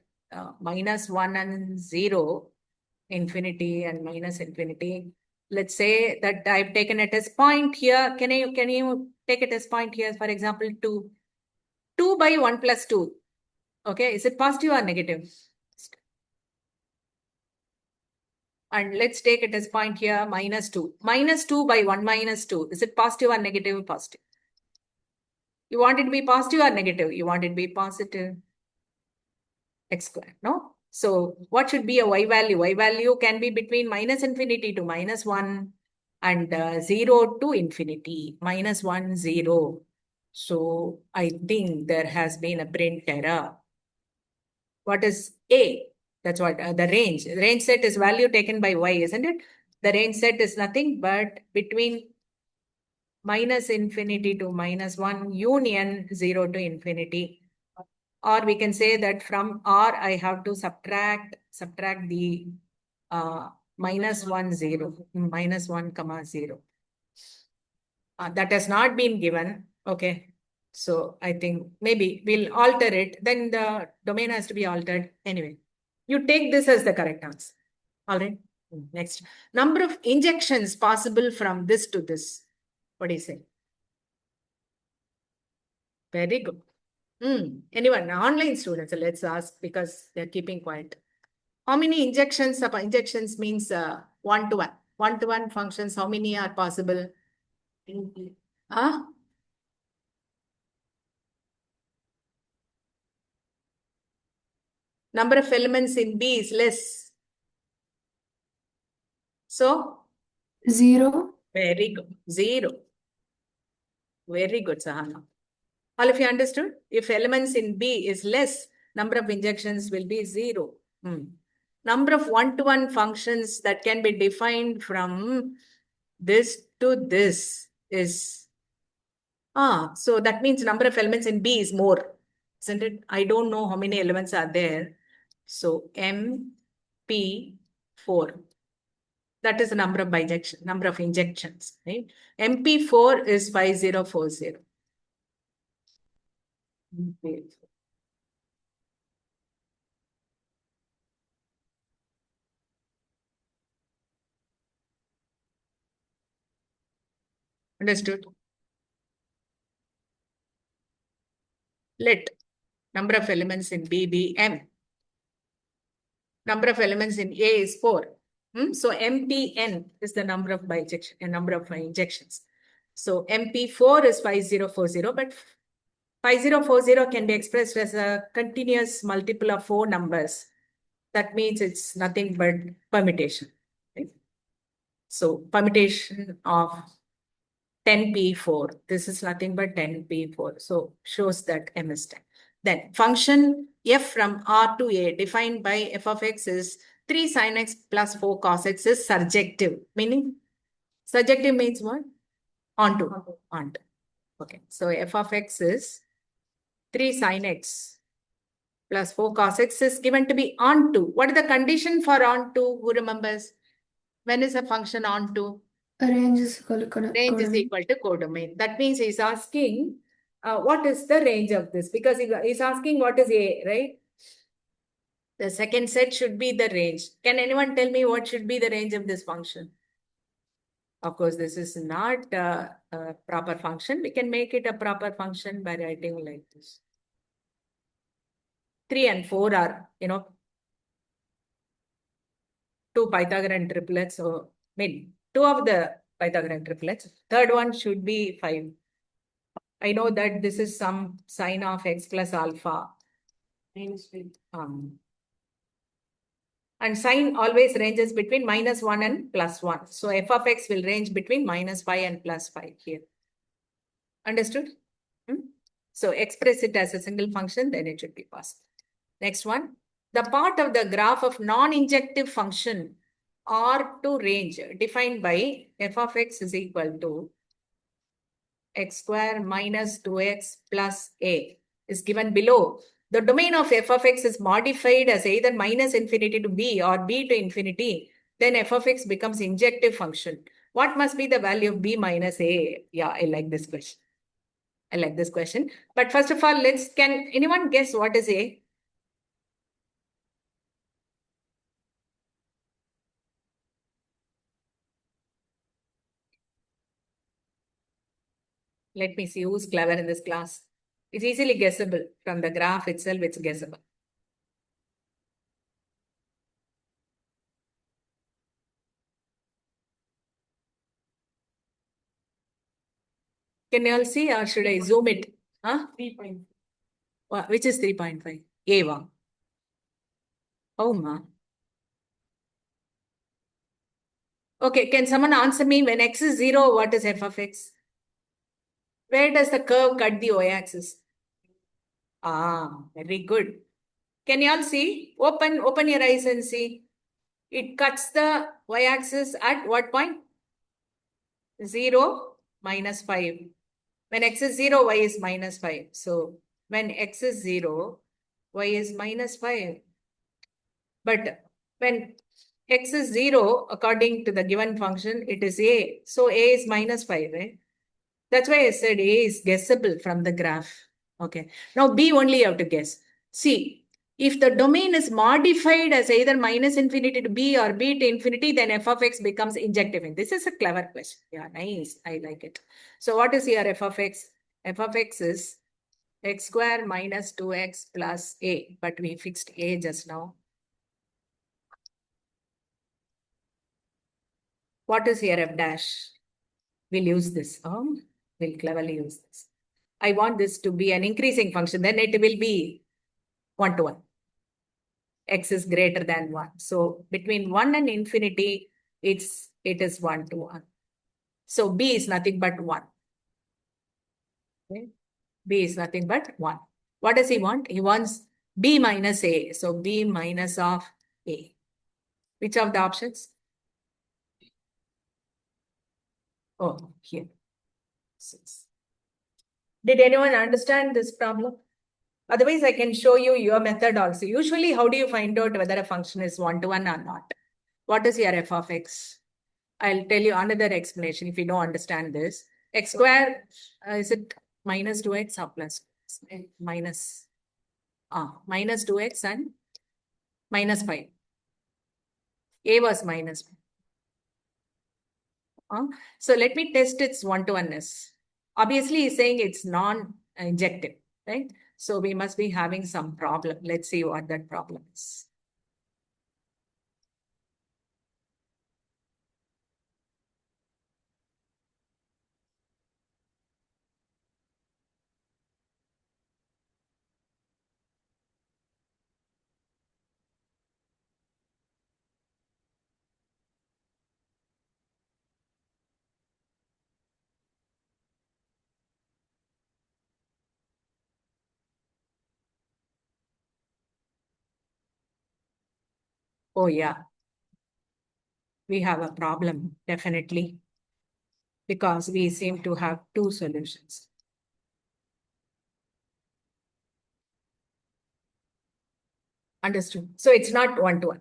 minus 1 and 0, infinity and minus infinity. Let's say that I've taken it as point here. Can you take it as point here? For example, 2. 2 by 1 plus 2. Okay, is it positive or negative? And let's take it as point here, minus 2. Minus 2 by 1 minus 2. Is it positive or negative? Positive. You want it to be positive or negative? You want it to be positive. X square, no? So what should be a y value? Y value can be between minus infinity to minus 1 and 0 to infinity. Minus 1, 0. So I think there has been a print error. What is A? That's what the range. The range set is value taken by y, isn't it? The range set is nothing but between minus infinity to minus 1 union 0 to infinity. Or we can say that from R I have to subtract the minus 1, 0, minus 1, comma 0. That has not been given. Okay. So I think maybe we'll alter it. Then the domain has to be altered. Anyway, you take this as the correct answer. All right. Next. Number of injections possible from this to this. What do you say? Very good. Anyone, online students, let's ask because they're keeping quiet. How many injections? Injections means one-to-one. One-to-one functions, how many are possible? Number of elements in B is less. So? 0. Very good. 0. Very good, Sahana. All of you understood? If elements in B is less, number of injections will be 0. Number of one-to-one functions that can be defined from this to this is, so that means number of elements in B is more. isn't it? I don't know how many elements are there. So MP4. That is the number of number of injections, right? MP4 is 5040. Understood? Let number of elements in B be M. Number of elements in A is 4. So MPN is the number of number of injections. So MP4 is 5040, but 5040 can be expressed as a continuous multiple of 4 numbers. That means it's nothing but permutation. Right? So permutation of 10p4. This is nothing but 10p4. So shows that M is 10. Then function f from R to A defined by f of x is 3 sin x plus 4 cos x is surjective. Meaning, surjective means what? Onto. Okay. So f of x is 3 sin x plus 4 cos x is given to be onto. What is the condition for onto? Who remembers? When is a function onto? Range is equal to Range is codomain. equal to codomain. That means he's asking what is the range of this? Because he's asking what is A, right? The second set should be the range. Can anyone tell me what should be the range of this function? Of course, this is not a proper function. We can make it a proper function by writing like this. 3 and 4 are, 2 Pythagorean triplets. So, two of the Pythagorean triplets. Third one should be 5. I know that this is some sine of x plus alpha. And sine always ranges between -1 and +1. So f of x will range between -5 and +5 here. Understood? So express it as a single function, then it should be possible. Next one. The part of the graph of non-injective function R to range defined by f of x is equal to x square minus 2x plus a is given below. The domain of f of x is modified as either minus infinity to b or b to infinity. Then f of x becomes injective function. What must be the value of b minus a? Yeah, I like this question. But first of all, can anyone guess what is a? Let me see who's clever in this class. It's easily guessable. From the graph itself, it's guessable. Can you all see or should I zoom it? 3.5. Which is 3.5? A1. Oh, ma. Okay, can someone answer me when x is 0, what is f of x? Where does the curve cut the y-axis? Very good. Can you all see? Open your eyes and see. It cuts the y-axis at what point? 0, -5. When x is 0, y is -5. So when x is 0, y is -5. But when x is 0, according to the given function, it is a. So a is -5, right? That's why I said a is guessable from the graph. Okay. Now b only you have to guess. See, if the domain is modified as either minus infinity to b or b to infinity, then f of x becomes injective. This is a clever question. Yeah, nice. I like it. So what is here f of x? F of x is x square minus 2x plus a. But we fixed a just now. What is here f dash? We'll use this. We'll cleverly use this. I want this to be an increasing function. Then it will be 1 to 1. X is greater than 1. So between 1 and infinity, it is 1 to 1. So b is nothing but 1. Okay? B is nothing but 1. What does he want? He wants b minus a. So b minus of a. Which of the options? Oh, here. 6. Did anyone understand this problem? Otherwise, I can show you your method also. Usually, how do you find out whether a function is one-to-one or not? What is your f of x? I'll tell you another explanation if you don't understand this. X square, is it minus 2x or plus? Minus 2x and minus 5. A was minus 5. So let me test its one-to-oneness. Obviously, he's saying it's non-injective, right? So we must be having some problem. Let's see what that problem is. Oh, yeah. We have a problem, definitely, because we seem to have two solutions. Understood. So it's not one-to-one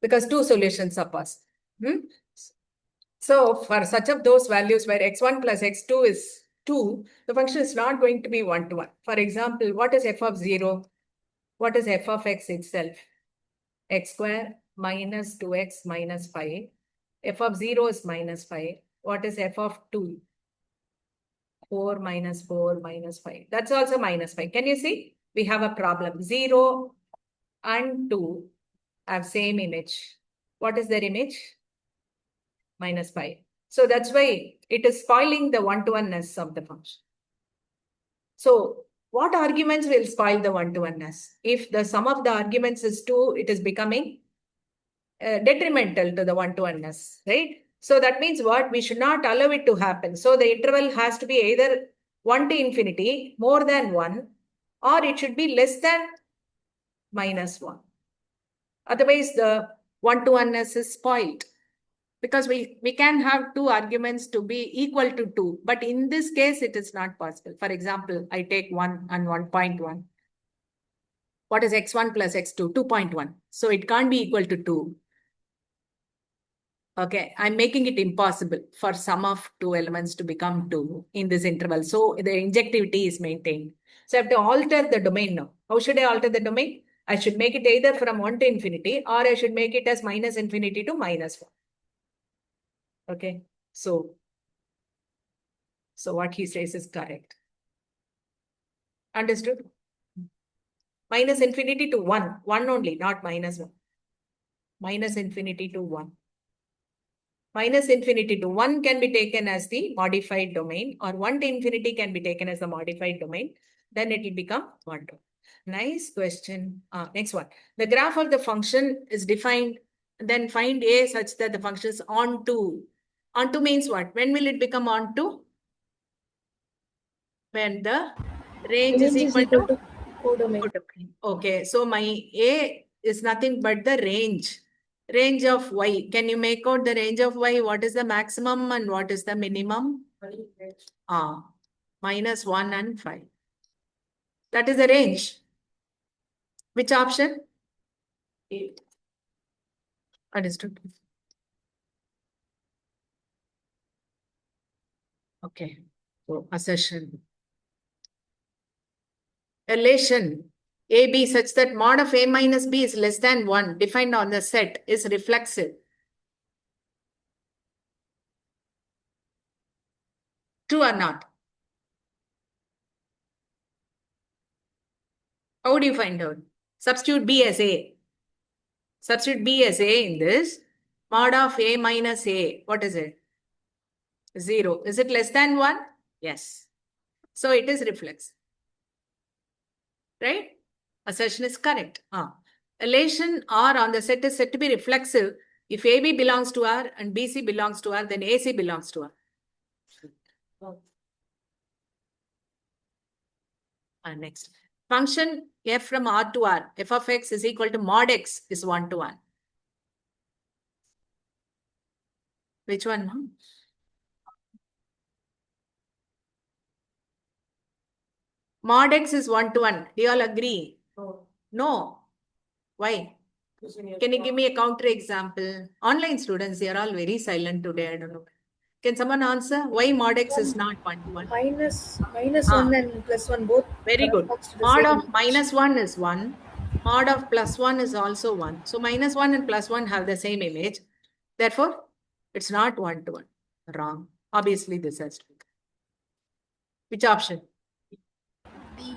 because two solutions are possible. So for such of those values where x1 plus x2 is 2, the function is not going to be one-to-one. For example, what is f of 0? What is f of x itself? X square minus 2x minus 5. F of 0 is minus 5. What is f of 2? 4 minus 4 minus 5. That's also minus 5. Can you see? We have a problem. 0 and 2 have same image. What is their image? Minus 5. So that's why it is spoiling the one-to-oneness of the function. So what arguments will spoil the one-to-oneness? If the sum of the arguments is 2, it is becoming detrimental to the one-to-oneness, right? So that means what? We should not allow it to happen. So the interval has to be either 1 to infinity, more than 1, or it should be less than minus 1. Otherwise, the one-to-oneness is spoiled. Because we can have two arguments to be equal to 2. But in this case, it is not possible. For example, I take 1 and 1.1. What is x1 plus x2? 2.1. So it can't be equal to 2. Okay, I'm making it impossible for sum of two elements to become 2 in this interval. So the injectivity is maintained. So I have to alter the domain now. How should I alter the domain? I should make it either from 1 to infinity, or I should make it as minus infinity to minus 1. Okay, so what he says is correct. Understood? Minus infinity to 1. 1 only, not minus 1. Minus infinity to 1. Minus infinity to 1 can be taken as the modified domain, or 1 to infinity can be taken as the modified domain. Then it will become 1 to. Nice question. Next one. The graph of the function is defined. Then find A such that the function is onto. Onto means what? When will it become onto? When the range is equal to codomain. Okay, so my A is nothing but the range of y. Can you make out the range of y? What is the maximum and what is the minimum? Minus 1 and 5. That is the range. Which option? A. Understood. Okay, so assertion. Relation AB such that mod of A minus B is less than 1 defined on the set is reflexive. True or not? How do you find out? Substitute B as A. Substitute B as A in this. Mod of A minus A. What is it? 0. Is it less than 1? Yes. So it is reflexive. Right? Assertion is correct. Relation R on the set is said to be reflexive if AB belongs to R and BC belongs to R, then AC belongs to R. Next. Function f from R to R. F of x is equal to mod x is 1 to 1. Which one? Huh? Mod x is 1 to 1. Do you all agree? Oh, No. Why? using a Can you give me a counter example? Online students, they are all very silent today. I don't know. Can someone answer why mod x is not 1 to 1? minus Ah, 1 and plus 1 both very good. corresponds to the Mod same of image. minus 1 is 1. Mod of plus 1 is also 1. So minus 1 and plus 1 have the same image. Therefore, it's not 1 to 1. Wrong. Obviously, this has to be. Which option? D.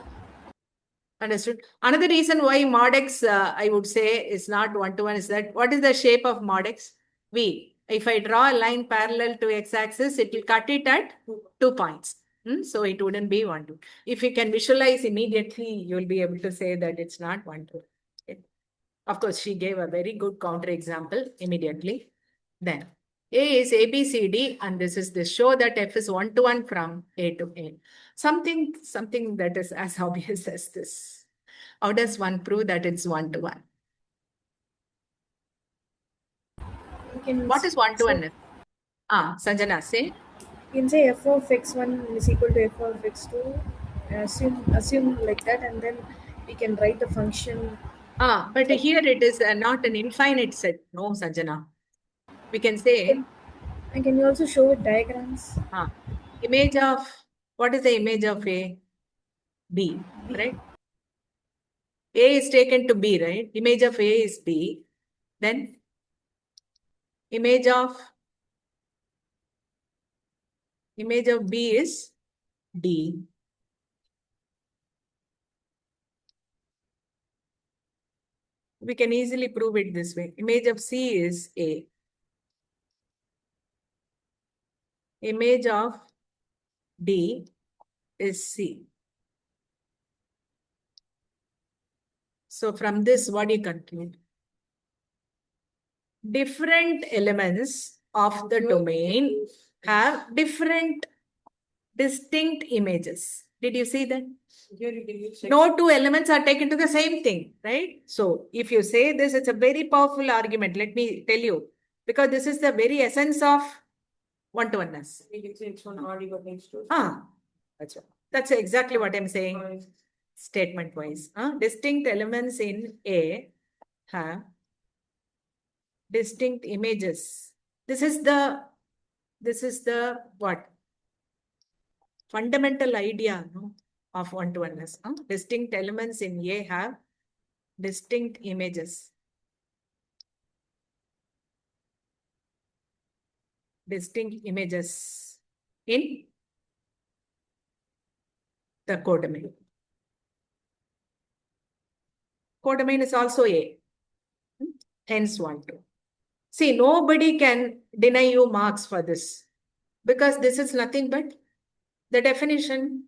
Understood. Another reason why mod x, I would say, is not 1 to 1 is that what is the shape of mod x? V. If I draw a line parallel to x-axis, it will cut it at 2 points. So it wouldn't be 1 to 1. If you can visualize immediately, you'll be able to say that it's not 1 to 1. Okay. Of course, she gave a very good counter example immediately. Then A is ABCD, and this is this. Show that F is 1 to 1 from A to A. Something that is as obvious as this. How does one prove that it's 1 to 1? You can What is 1 to say, 1? Sanjana, say. you can say f of x1 is equal to f of x2. Assume like that, and then we can write the function. But here it is not an infinite set. No, Sanjana. We can say And can you also show with diagrams? image of, what is the image of A? B, right? A is taken to B, right? Image of A is B. Then image of B is D. We can easily prove it this way. Image of C is A. Image of D is C. So from this, what do you conclude? Different elements of the domain have different distinct images. Did you see that? here you can use No two elements are taken to the same thing, right? So if you say this, it's a very powerful argument. Let me tell you, because this is the very essence of one-to-oneness. we can say x1 already got next to. That's right. That's exactly what I'm saying. Statement wise. Distinct elements in A have distinct images. This is the what? Fundamental idea, no, of one-to-oneness. Distinct elements in A have distinct images. Distinct images in the codomain. Codomain is also A. Hence 1, 2. See, nobody can deny you marks for this because this is nothing but the definition,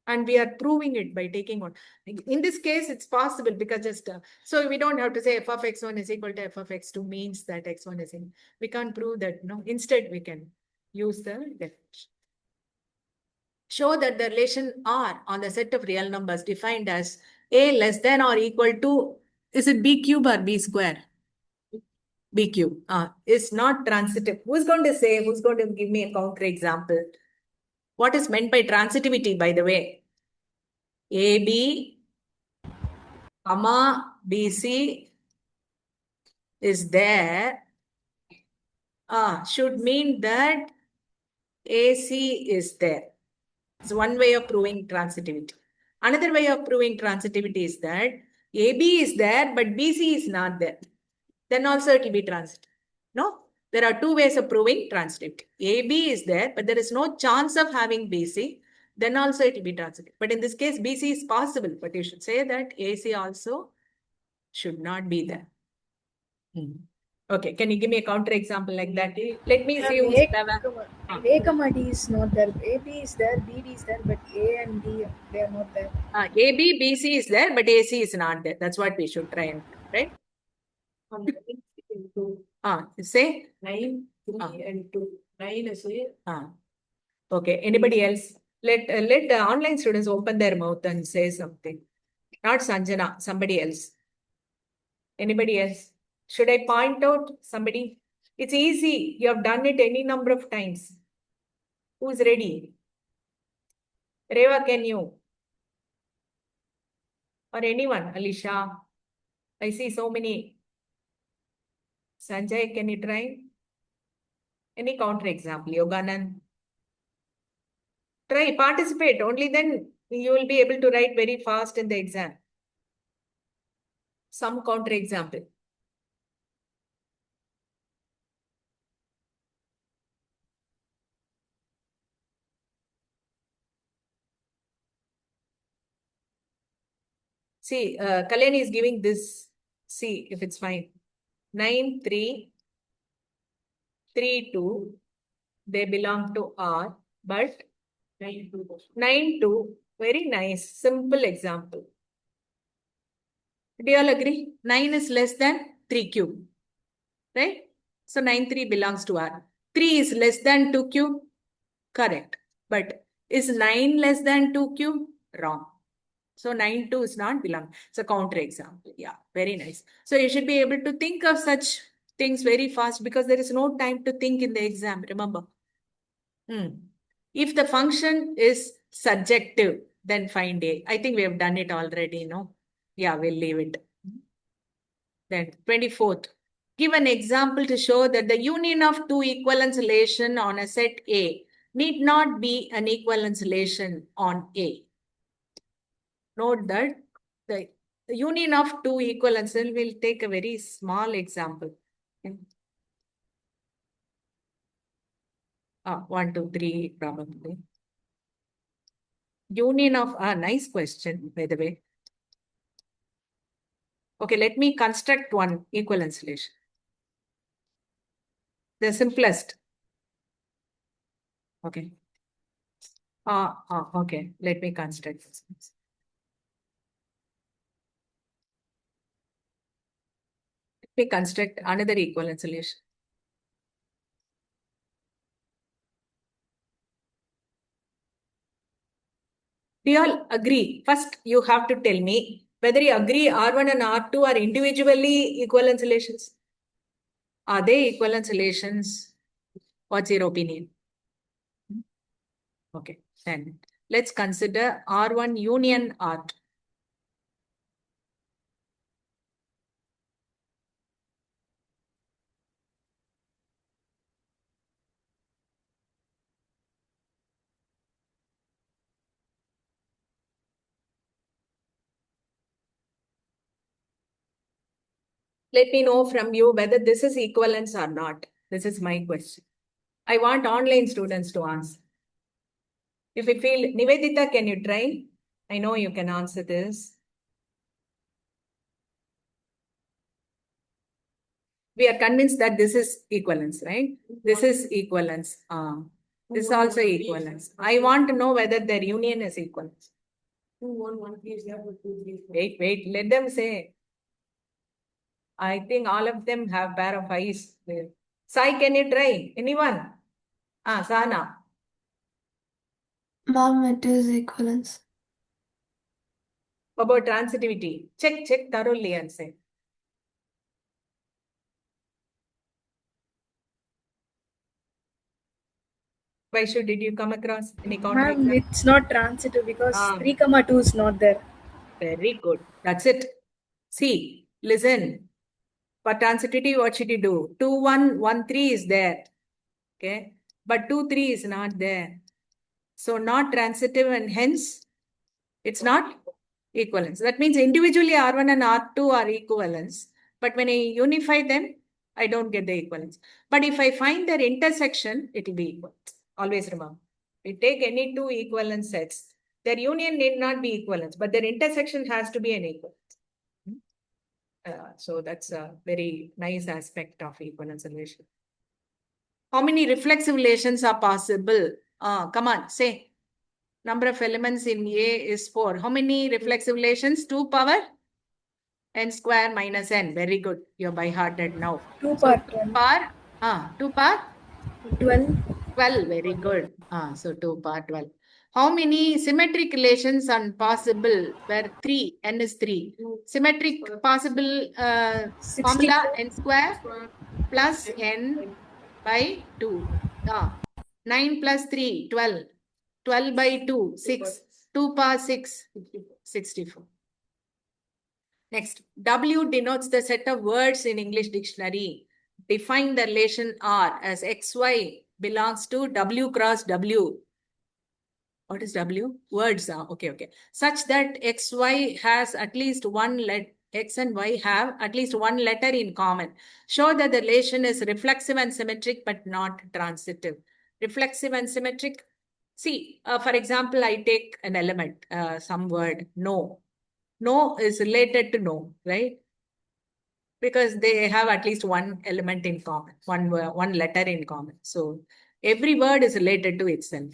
and we are proving it by taking one. In this case, it's possible because just so we don't have to say f of x1 is equal to f of x2 means that x1 is in. We can't prove that. No, instead we can use the definition. Show that the relation R on the set of real numbers defined as A less than or equal to, is it B cube or B square? B cube is not transitive. Who's going to say, who's going to give me a counter example? What is meant by transitivity, by the way? AB, comma, BC is there. Should mean that AC is there. It's one way of proving transitivity. Another way of proving transitivity is that AB is there, but BC is not there. Then also it will be transitive. No, there are two ways of proving transitivity. AB is there, but there is no chance of having BC. Then also it will be transitive. But in this case, BC is possible, but you should say that AC also should not be there. Okay, can you give me a counter example like that? Let me see who's clever. A comma D is not there. AB is there, BD is there, but A and D, they are not there. AB, BC is there, but AC is not there. That's what we should try and do, right? You say 9, 3 and 2. 9 is A. Okay, anybody else? Let the online students open their mouth and say something. Not Sanjana, somebody else. Anybody else? Should I point out somebody? It's easy. You have done it any number of times. Who's ready? Reva, can you? Or anyone, Alisha? I see so many. Sanjay, can you try? Any counter example? Yoganand? Try, participate. Only then you will be able to write very fast in the exam. Some counter example. See, Kalyani is giving this. See if it's fine. 9, 3, 3, 2. They belong to R, but 9, 2. Very nice. Simple example. Do you all agree? 9 is less than 3 cube. Right? So 9, 3 belongs to R. 3 is less than 2 cube. Correct. But is 9 less than 2 cube? Wrong. So 9, 2 is not belong. It's a counter example. Yeah, very nice. So you should be able to think of such things very fast because there is no time to think in the exam. Remember. If the function is subjective, then find A. I think we have done it already, no? Yeah, we'll leave it. Then 24th. Give an example to show that the union of two equivalence relation on a set A need not be an equivalence relation on A. Note that the union of two equivalence, will take a very small example. 1, 2, 3 probably. Union of, nice question, by the way. Okay, let me construct one equivalence relation. The simplest. Okay. Okay, let me construct this. Let me construct another equivalence relation. Do you all agree? First, you have to tell me whether you agree R1 and R2 are individually equivalence relations. Are they equivalence relations? What's your opinion? Okay, then let's consider R1 union R2. Let me know from you whether this is equivalence or not. This is my question. I want online students to answer. If you feel, Nivedita, can you try? I know you can answer this. We are convinced that this is equivalence, right? This is equivalence. This is also equivalence. I want to know whether their union is equivalence. 2, 1, 1, 3 is there, but 2, 3 is there. Wait, let them say. I think all of them have pair of eyes there. Sai, can you try? Anyone? Sana. Mom, it is equivalence. About transitivity. Check thoroughly and say. Why did you come across any counter Ma'am, example? it's not transitive because Ah. 3, 2 is not there. Very good. That's it. See, listen. For transitivity, what should you do? 2, 1, 1, 3 is there. Okay. But 2, 3 is not there. So not transitive and hence it's not equivalence. That means individually R1 and R2 are equivalence. But when I unify them, I don't get the equivalence. But if I find their intersection, it will be equal. Always remember. We take any two equivalence sets. Their union need not be equivalence, but their intersection has to be an equivalence. So that's a very nice aspect of equivalence relation. How many reflexive relations are possible? Come on, say. Number of elements in A is 4. How many reflexive relations? 2 power n square minus n. Very good. You're by hearted now. 2 So power 2 12. power, 2 power 12. 12. Very good. So 2 power 12. How many symmetric relations are possible where 3, n is 3? Symmetric possible formula 64. n square plus n by 2. 9 plus 3, 12. 12 by 2, 6. 2 power 6, 64. Next, W denotes the set of words in English dictionary. Define the relation R as XY belongs to W cross W. What is W? Words. Okay. Such that XY has at least one letter. X and Y have at least one letter in common. Show that the relation is reflexive and symmetric but not transitive. Reflexive and symmetric. See, for example, I take an element, some word, no. No is related to no, right? Because they have at least one element in common, one letter in common. So every word is related to itself.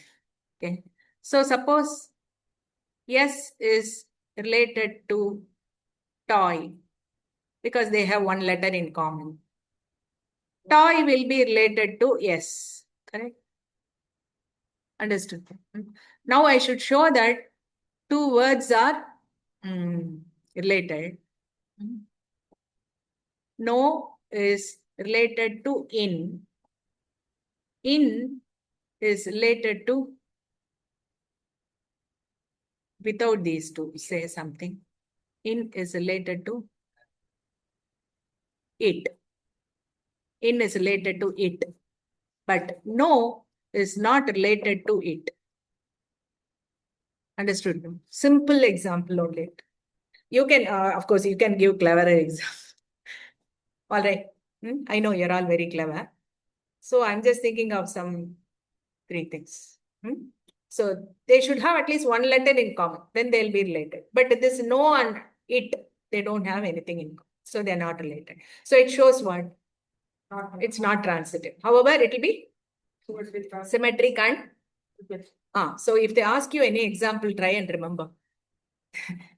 Okay. So suppose yes is related to toy because they have one letter in common. Toy will be related to yes. Correct? Understood. Now I should show that two words are related. No is related to in. In is related to without these two. Say something. In is related to it. In is related to it. But no is not related to it. Understood? Simple example only. You can, of course, you can give cleverer examples. All right. I know you're all very clever. So I'm just thinking of some 3 things. So they should have at least one letter in common. Then they'll be related. But this no and it, they don't have anything in common. So they're not related. So it shows what? It's not transitive. However, it will be symmetric and so if they ask you any example, try and remember.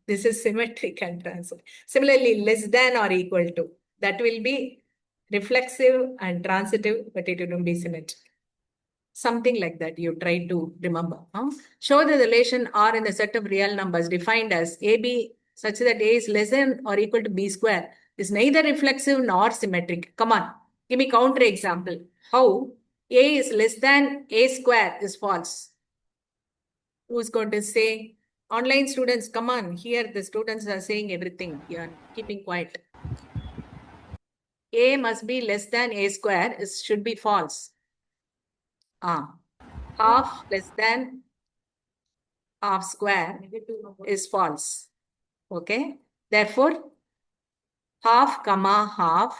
This is symmetric and transitive. Similarly, less than or equal to. That will be reflexive and transitive, but it won't be symmetric. Something like that you try to remember. Show the relation R in the set of real numbers defined as AB such that A is less than or equal to B square is neither reflexive nor symmetric. Come on, give me counter example. How A is less than A square is false. Who's going to say? Online students, come on. Here the students are saying everything. You are keeping quiet. A must be less than A square. It should be false. Half less than half square is false. Okay. Therefore, half comma half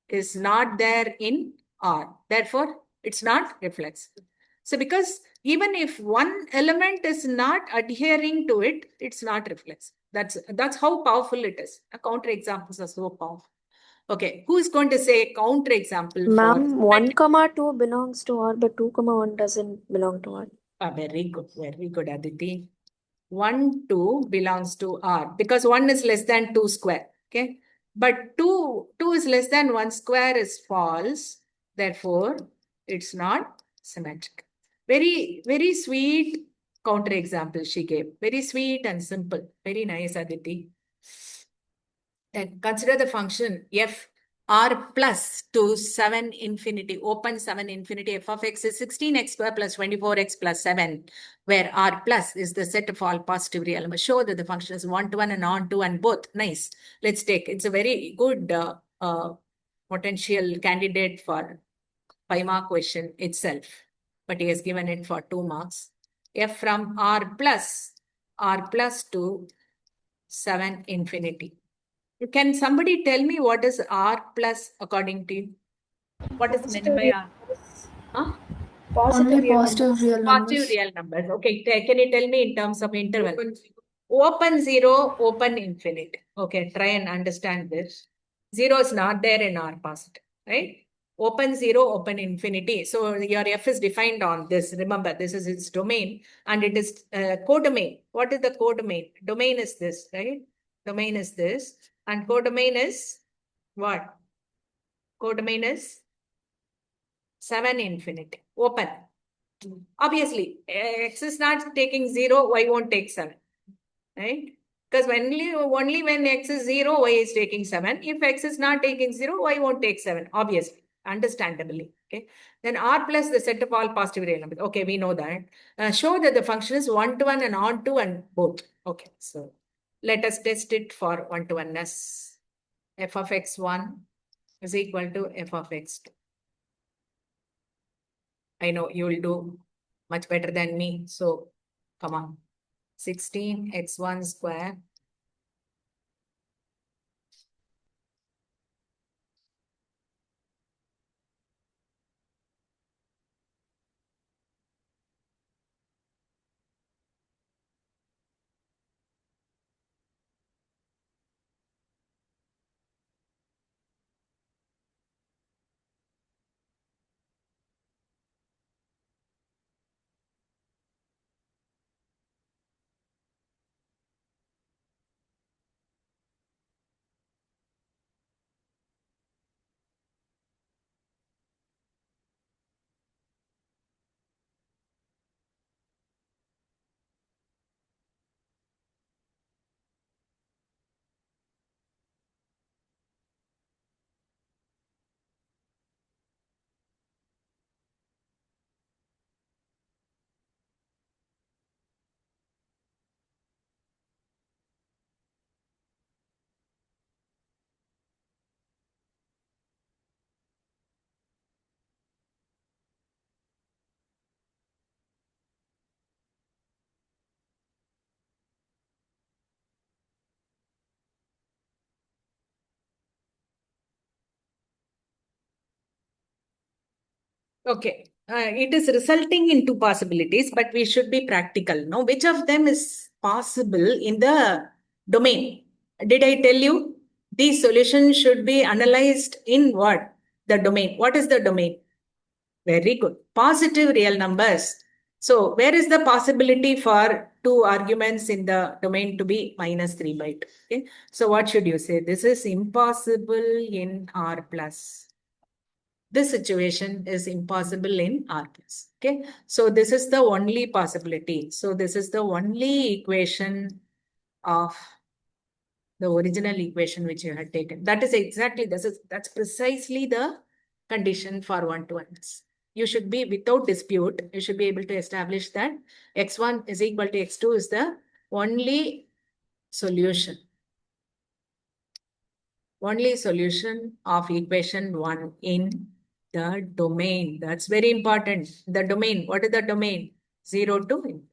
is not there in R. Therefore, it's not reflexive. So because even if one element is not adhering to it, it's not reflexive. That's how powerful it is. Counter examples are so powerful. Okay, who is going to say counter example? Ma'am, 1, 2 belongs to R, but 2, 1 doesn't belong to R. Very good, Aditi. 1, 2 belongs to R because 1 is less than 2 square. Okay, but 2 is less than 1 square is false. Therefore, it's not symmetric. Very, very sweet counter example she gave. Very sweet and simple. Very nice, Aditi. Then consider the function f r plus to 7 infinity, open 7 infinity, f of x is 16x square plus 24x plus 7, where r plus is the set of all positive real numbers. Show that the function is 1-to-1 and on-to and both. Nice. Let's take. It's a very good potential candidate for 5-mark question itself, but he has given it for 2 marks. F from r plus to 7 infinity. Can somebody tell me what is R plus according to you? What is meant by R? Only positive real numbers. Positive real numbers. Okay, can you tell me in terms of interval? Open 0, open infinite. Okay, try and understand this. 0 is not there in R positive, right? Open 0, open infinity. So your F is defined on this. Remember, this is its domain and it is codomain. What is the codomain? Domain is this, right? Domain is this. And codomain is what? Codomain is 7 infinity. Open. Obviously, x is not taking 0, y won't take 7. Right? Because only when x is 0, y is taking 7. If x is not taking 0, y won't take 7. Obviously. Understandably. Okay. Then R plus the set of all positive real numbers. Okay, we know that. Show that the function is 1-to-1 and on-to and both. Okay. So Let us test it for one-to-oneness. F of x1 is equal to f of x2. I know you will do much better than me. So come on. 16x1 square Okay, it is resulting in two possibilities, but we should be practical. No, which of them is possible in the domain? Did I tell you these solutions should be analyzed in what? The domain. What is the domain? Very good. Positive real numbers. So where is the possibility for two arguments in the domain to be minus 3 by 2? Okay. So what should you say? This is impossible in R plus. This situation is impossible in R plus. Okay. So this is the only possibility. So this is the only equation of the original equation which you had taken. That is exactly, that's precisely the condition for one-to-ones. You should be, without dispute, you should be able to establish that x1 is equal to x2 is the only solution. Only solution of equation 1 in the domain. That's very important. The domain, what is the domain? 0 to infinity.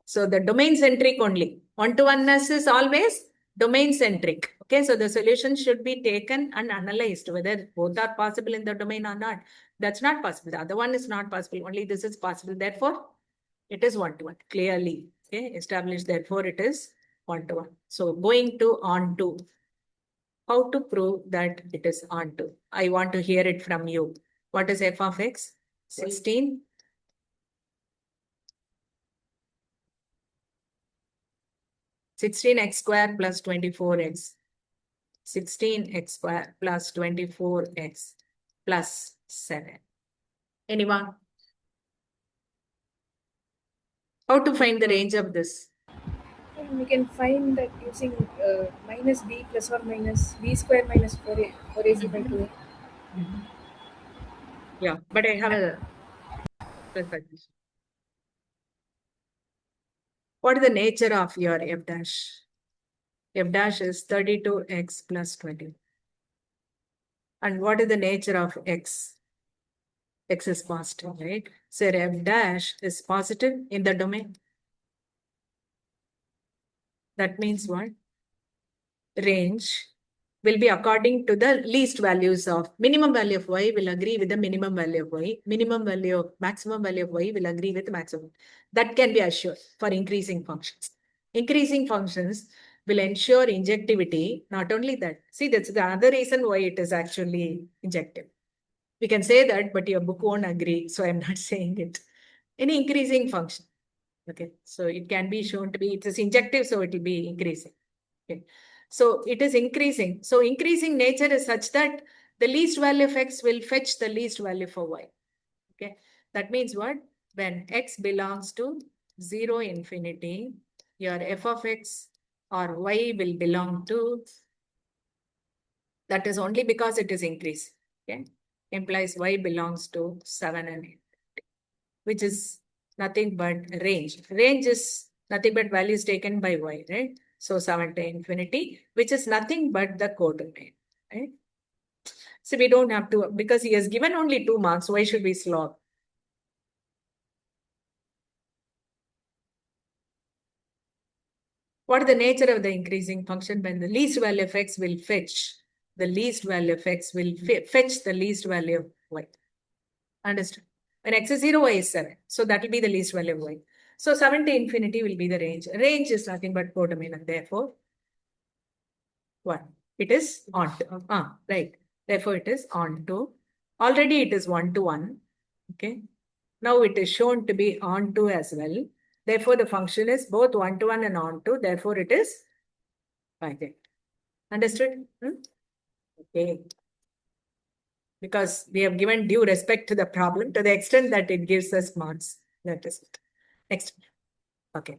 So the domain centric only. One-to-oneness is always domain centric. Okay, so the solution should be taken and analyzed whether both are possible in the domain or not. That's not possible. The other one is not possible. Only this is possible. Therefore, it is one-to-one. Clearly, okay, established. Therefore, it is one-to-one. So going to on to. How to prove that it is onto? I want to hear it from you. What is f of x? 16. 16x square plus 24x. 16x square plus 24x plus 7. Anyone? How to find the range of this? We can find that using minus b plus or minus b square minus 4ac by 2a. Yeah, but I have a question. What is the nature of your f dash? F dash is 32x plus 20. And what is the nature of x? X is positive, right? So f dash is positive in the domain. That means what? Range will be according to the least values of minimum value of y will agree with the minimum value of y. Minimum value of maximum value of y will agree with the maximum. That can be assured for increasing functions. Increasing functions will ensure injectivity. Not only that, see, that's the other reason why it is actually injective. We can say that, but your book won't agree. So I'm not saying it. Any increasing function. Okay. So it can be shown to be, it is injective, so it will be increasing. Okay. So it is increasing. So increasing nature is such that the least value of x will fetch the least value for y. Okay. That means what? When x belongs to 0 infinity, your f of x or y will belong to, that is only because it is increasing. Okay. Implies y belongs to 7 and 8, which is nothing but range. Range is Nothing but values taken by y, right? So 7 to infinity, which is nothing but the codomain, right? So we don't have to, because he has given only 2 marks, why should we slog? What is the nature of the increasing function? When the least value of x will fetch, the least value of x will fetch the least value of y. Understood? When x is 0, y is 7. So that will be the least value of y. So 7 to infinity will be the range. Range is nothing but codomain, and therefore, what? It is onto. Right. Therefore, it is onto. Already it is 1 to 1. Okay. Now it is shown to be onto as well. Therefore, the function is both 1 to 1 and onto. Therefore, it is finite. Understood? Okay. Because we have given due respect to the problem to the extent that it gives us marks. That is it. Next. Okay.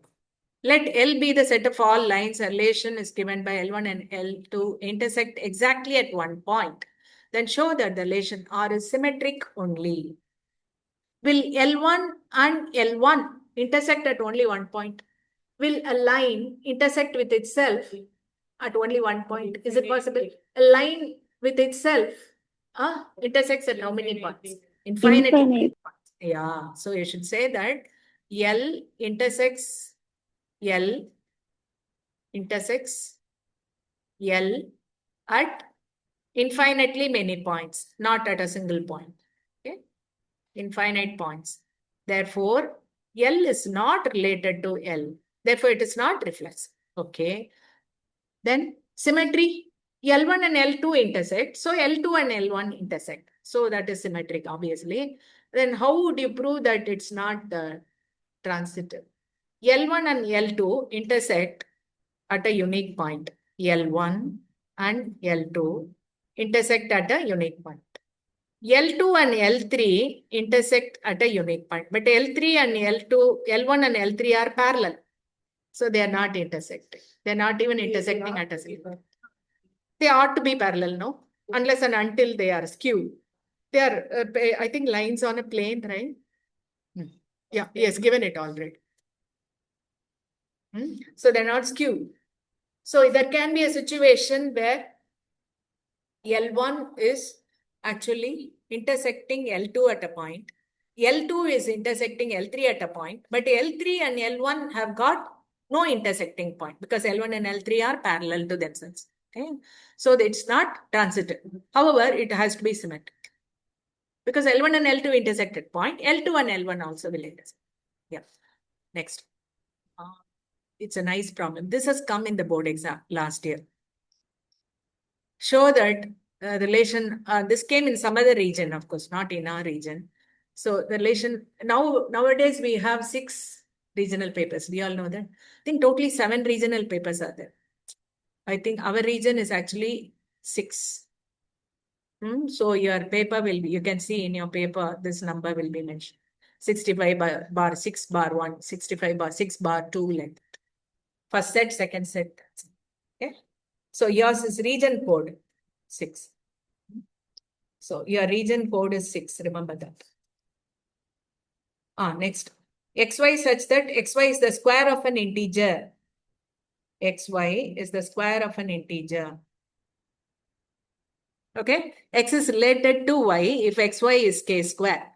Let L be the set of all lines. A relation is given by L1 and L2 intersect exactly at one point. Then show that the relation R is symmetric only. Will L1 and L1 intersect at only one point? Will a line intersect with itself at only one point? Is it possible? A line with itself intersects at how many points? Infinite. Points. Yeah. So you should say that L intersects L at infinitely many points, not at a single point. Okay. Infinite points. Therefore, L is not related to L. Therefore, it is not reflexive. Okay. Then symmetry, L1 and L2 intersect. So L2 and L1 intersect. So that is symmetric, obviously. Then how would you prove that it's not transitive? L1 and L2 intersect at a unique point. L1 and L2 intersect at a unique point. L2 and L3 intersect at a unique point. But L3 and L1 and L3 are parallel. So they are not intersecting. They are not even intersecting at a single point. They ought to be parallel, no? Unless and until they are skewed. They are, I think, lines on a plane, right? Yeah, yes, given it already. So they're not skewed. So there can be a situation where L1 is actually intersecting L2 at a point. L2 is intersecting L3 at a point, but L3 and L1 have got no intersecting point because L1 and L3 are parallel to themselves. Okay, so it's not transitive. However, it has to be symmetric because L1 and L2 intersect at point. L2 and L1 also will intersect. Yeah. Next. It's a nice problem. This has come in the board exam last year. Show that relation, this came in some other region, of course, not in our region. So the relation, nowadays we have 6 regional papers. We all know that. I think totally 7 regional papers are there. I think our region is actually 6. So your paper will be, you can see in your paper, this number will be mentioned. 65 bar 6 bar 1, 65 bar 6 bar 2 length. First set, second set. Okay. So yours is region code 6. So your region code is 6. Remember that. Next. Xy such that xy is the square of an integer. Xy is the square of an integer. Okay. X is related to y if xy is k square.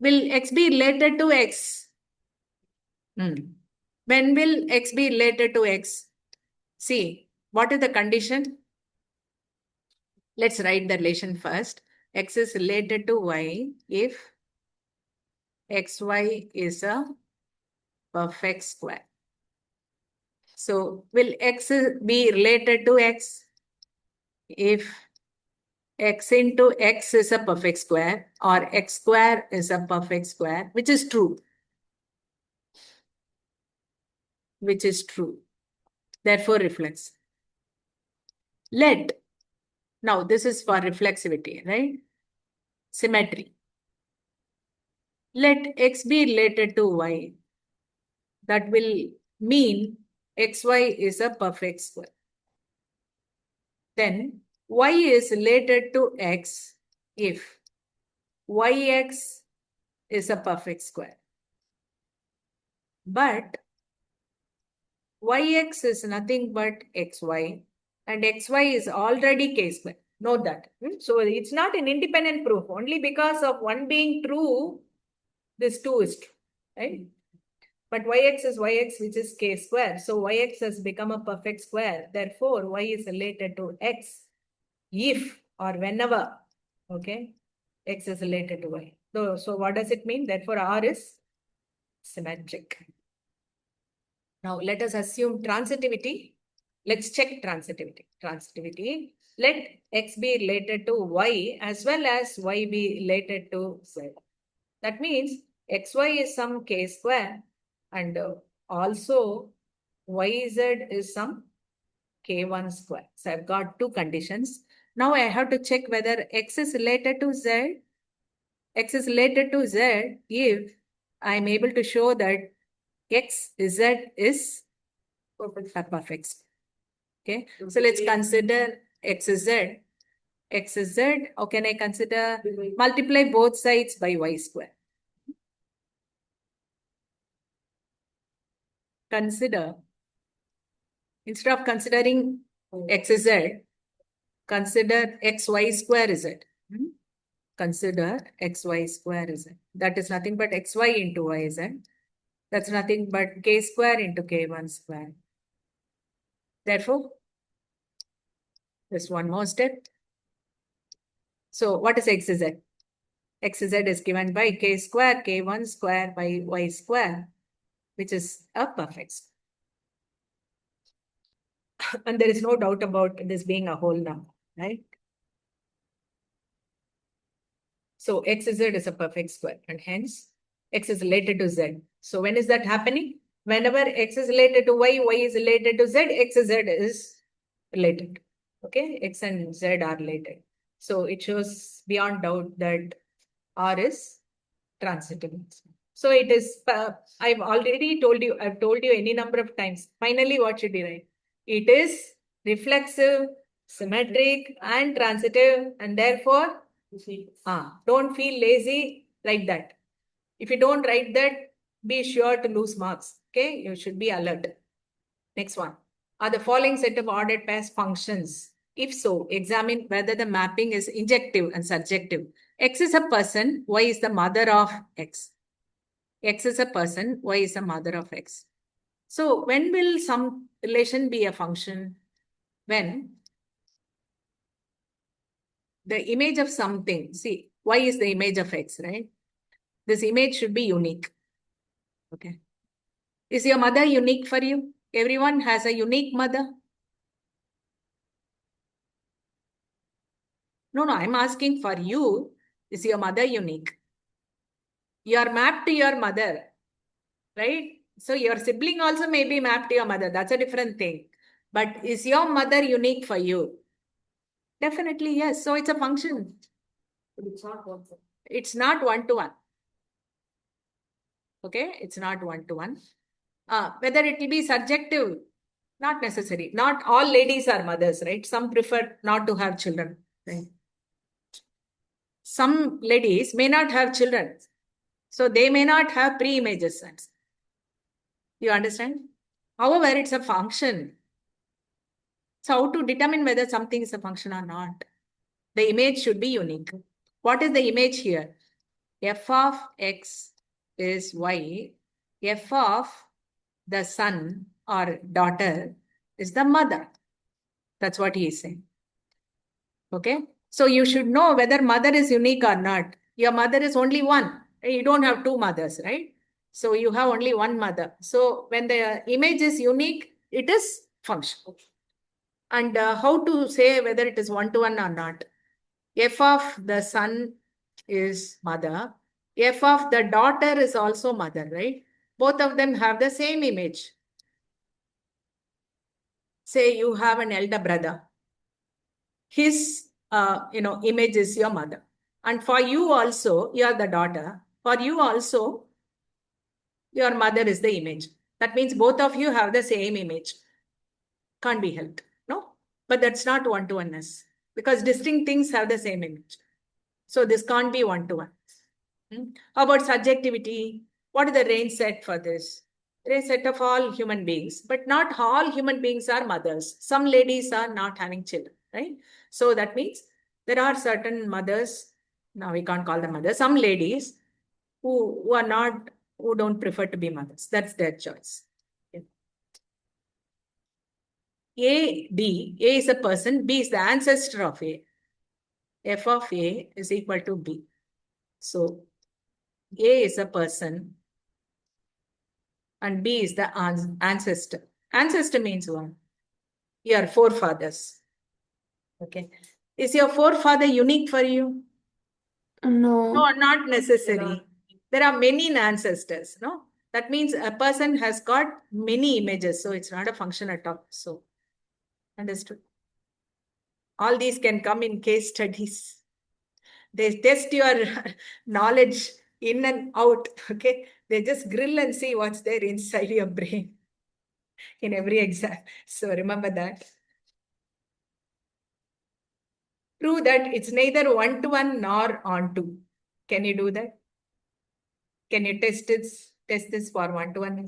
Will x be related to x? When will x be related to x? See, what is the condition? Let's write the relation first. X is related to y if xy is a perfect square. So will x be related to x if x into x is a perfect square or x square is a perfect square, which is true. Which is true. Therefore reflex. Now this is for reflexivity, right? Symmetry. Let x be related to y. That will mean xy is a perfect square. Then y is related to x if yx is a perfect square. But yx is nothing but xy, and xy is already k square. Note that. So it's not an independent proof. Only because of one being true, this 2 is true, right? But yx is yx, which is k square. So yx has become a perfect square. Therefore, y is related to x if or whenever, okay, x is related to y. So what does it mean? Therefore, R is symmetric. Now, let us assume transitivity. Let's check transitivity. Transitivity. Let x be related to y as well as y be related to z. That means xy is some k square and also yz is some k1 square. So I've got two conditions. Now I have to check whether x is related to z. X is related to z if I'm able to show that x z is a perfect. Okay, so let's consider x z. X z, how can I consider? Multiply both sides by y square. Consider, instead of considering x z, consider xy square z. Consider xy square z. That is nothing but xy into yz. That's nothing but k square into k1 square. Therefore, there's one more step. So what is xz? Xz is given by k square, k1 square by y square, which is a perfect square. And there is no doubt about this being a whole number, right? So xz is a perfect square and hence x is related to z. So when is that happening? Whenever x is related to y, y is related to z, xz is related. Okay, x and z are related. So it shows beyond doubt that R is transitive. So it is, I've already told you, I've told you any number of times. Finally, what should you write? It is reflexive, symmetric, and transitive, and therefore, don't feel lazy like that. If you don't write that, be sure to lose marks. Okay, you should be alert. Next one. Are the following set of ordered pairs functions? If so, examine whether the mapping is injective and surjective. X is a person, Y is the mother of X. X is a person, Y is the mother of X. So when will some relation be a function? When the image of something, see, Y is the image of X, right? This image should be unique. Okay. Is your mother unique for you? Everyone has a unique mother. No, I'm asking for you. Is your mother unique? You are mapped to your mother, right? So your sibling also may be mapped to your mother. That's a different thing. But is your mother unique for you? Definitely, yes. So it's a function. But it's not one. It's not one-to-one. Okay, it's not one-to-one. Whether it will be subjective, not necessary. Not all ladies are mothers, right? Some prefer not to have children. Right? Some ladies may not have children. So they may not have pre-images. You understand? However, it's a function. So how to determine whether something is a function or not? The image should be unique. What is the image here? F of x is y. F of the son or daughter is the mother. That's what he is saying. Okay. So you should know whether mother is unique or not. Your mother is only one. You don't have two mothers, right? So you have only one mother. So when the image is unique, it is functional. And how to say whether it is one-to-one or not? F of the son is mother. F of the daughter is also mother, right? Both of them have the same image. Say you have an elder brother. His image is your mother. And for you also, you are the daughter. For you also, your mother is the image. That means both of you have the same image. Can't be helped. No? But that's not one-to-oneness. Because distinct things have the same image. So this can't be one-to-one. How about subjectivity? What is the range set for this? They're a set of all human beings, but not all human beings are mothers. Some ladies are not having children, right? So that means there are certain mothers, now we can't call them mothers, some ladies who are not, who don't prefer to be mothers. That's their choice. Okay. A is a person, B is the ancestor of A. F of A is equal to B. So A is a person and B is the ancestor. Ancestor means what? Your forefathers. Okay. Is your forefather unique for you? No. No, not necessary. There are many ancestors, no? That means a person has got many images, so it's not a function at all. So, understood? All these can come in case studies. They test your knowledge in and out, okay? They just grill and see what's there inside your brain in every exam. So remember that. Prove that it's neither one-to-one nor on-to. Can you do that? Can you test this for one-to-one?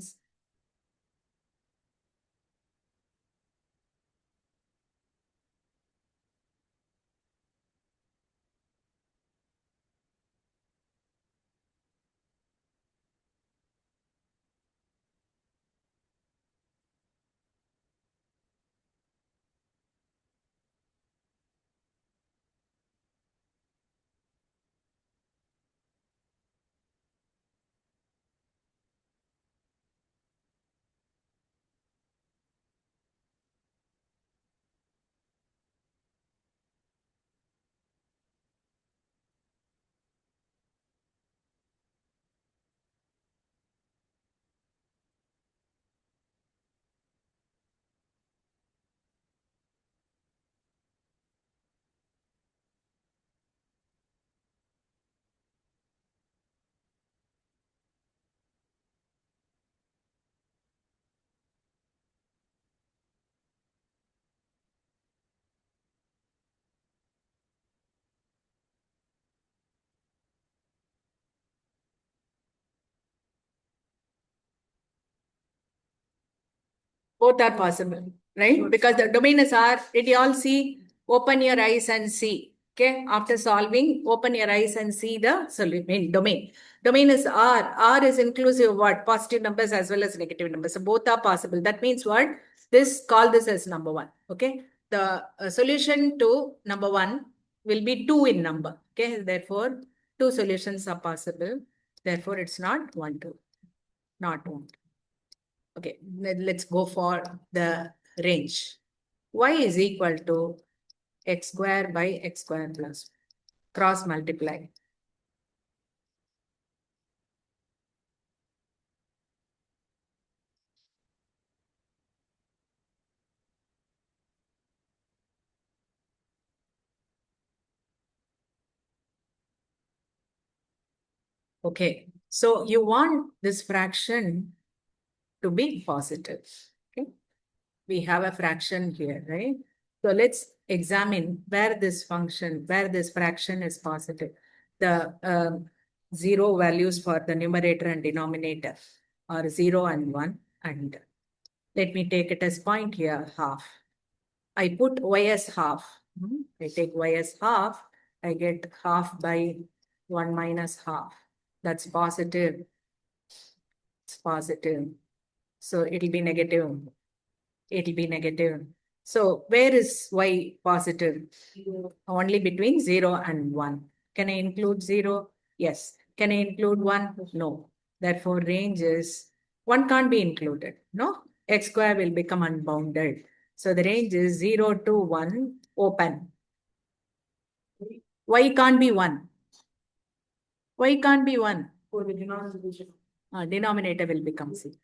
Both are possible, right? Because the domain is R. Did you all see? Open your eyes and see. Okay. After solving, open your eyes and see the solution. Domain. Domain is R. R is inclusive of what? Positive numbers as well as negative numbers. So both are possible. That means what? Call this as number one. Okay. The solution to number one will be 2 in number. Okay. Therefore, 2 solutions are possible. Therefore, it's not 1, 2. Not 1. Okay, let's go for the range. Y is equal to x square by x square plus cross multiply. Okay, so you want this fraction to be positive. Okay, we have a fraction here, right? So let's examine where this fraction is positive. The 0 values for the numerator and denominator are 0 and 1. And let me take it as point here, half. I put y as half. I take y as half. I get half by 1 minus half. That's positive. It's positive. So it'll be negative. It'll be negative. So where is y positive? Only between 0 and 1. Can I include 0? Yes. Can I include 1? No. Therefore, range is 1 can't be included. No? X square will become unbounded. So the range is 0 to 1 open. Y can't be 1. Y can't be 1. For the denominator. Denominator will become 0.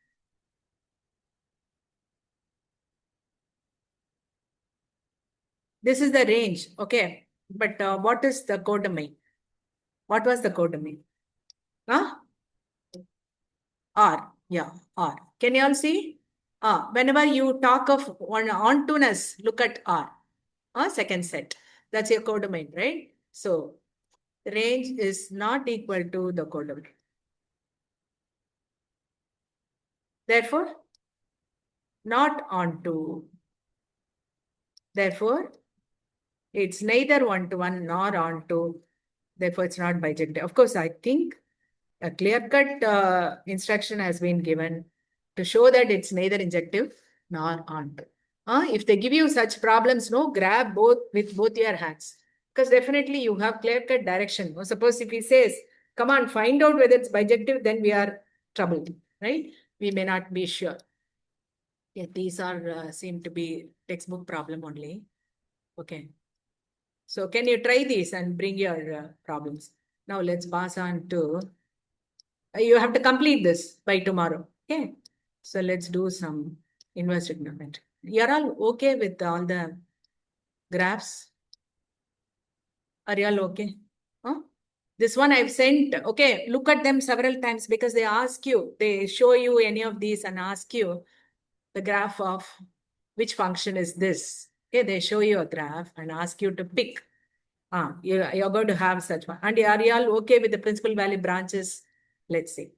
This is the range, okay. But what is the codomain? What was the codomain? Huh? R. Yeah, R. Can you all see? Whenever you talk of ontoness, look at R. Second set. That's your codomain, right? So range is not equal to the codomain. Therefore, not onto. Therefore, it's neither one-to-one nor onto. Therefore, it's not bijective. Of course, I think a clear-cut instruction has been given to show that it's neither injective nor onto. If they give you such problems, no, grab both with both your hands. Because definitely you have clear-cut direction. Or suppose if he says, come on, find out whether it's bijective, then we are troubled, right? We may not be sure. Yeah, these are seem to be textbook problem only. Okay. So can you try these and bring your problems? Now let's pass on to, you have to complete this by tomorrow. Okay. So let's do some inverse trigonometry. You're all okay with all the graphs? Are you all okay? Huh? This one I've sent, okay, look at them several times because they ask you, they show you any of these and ask you the graph of which function is this. Okay, they show you a graph and ask you to pick. You're going to have such one. And are you all okay with the principal value branches? Let's see.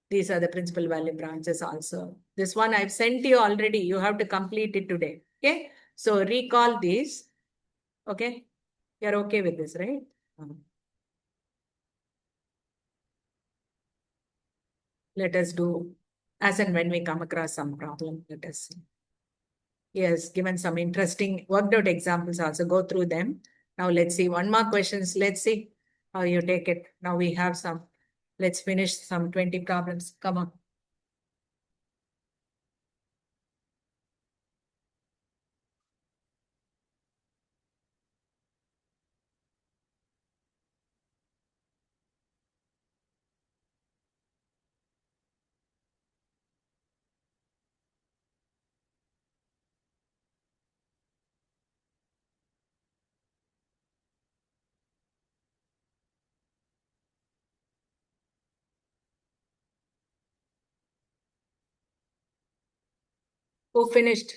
These are the principal value branches also. This one I've sent you already. You have to complete it today. Okay. So recall these. Okay. You're okay with this, right? Let us do as and when we come across some problem. Let us see. Yes, given some interesting worked out examples also. Go through them. Now let's see. One more questions. Let's see how you take it. Now we have some. Let's finish some 20 problems. Come on. Who finished?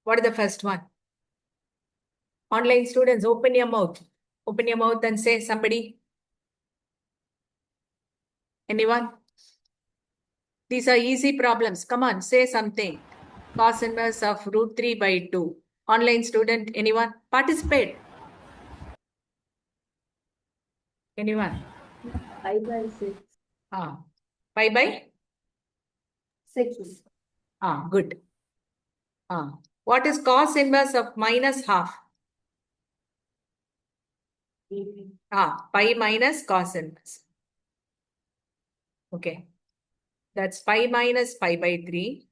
What is the first one? Online students, open your mouth. Open your mouth and say somebody. Anyone? These are easy problems. Come on, say something. Cos inverse of root 3 by 2. Online student, anyone? Participate. Anyone? Pi by 6. Pi by? 6. Good. What is cos inverse of minus half? Pi minus cos inverse. Okay. That's pi minus pi by 3,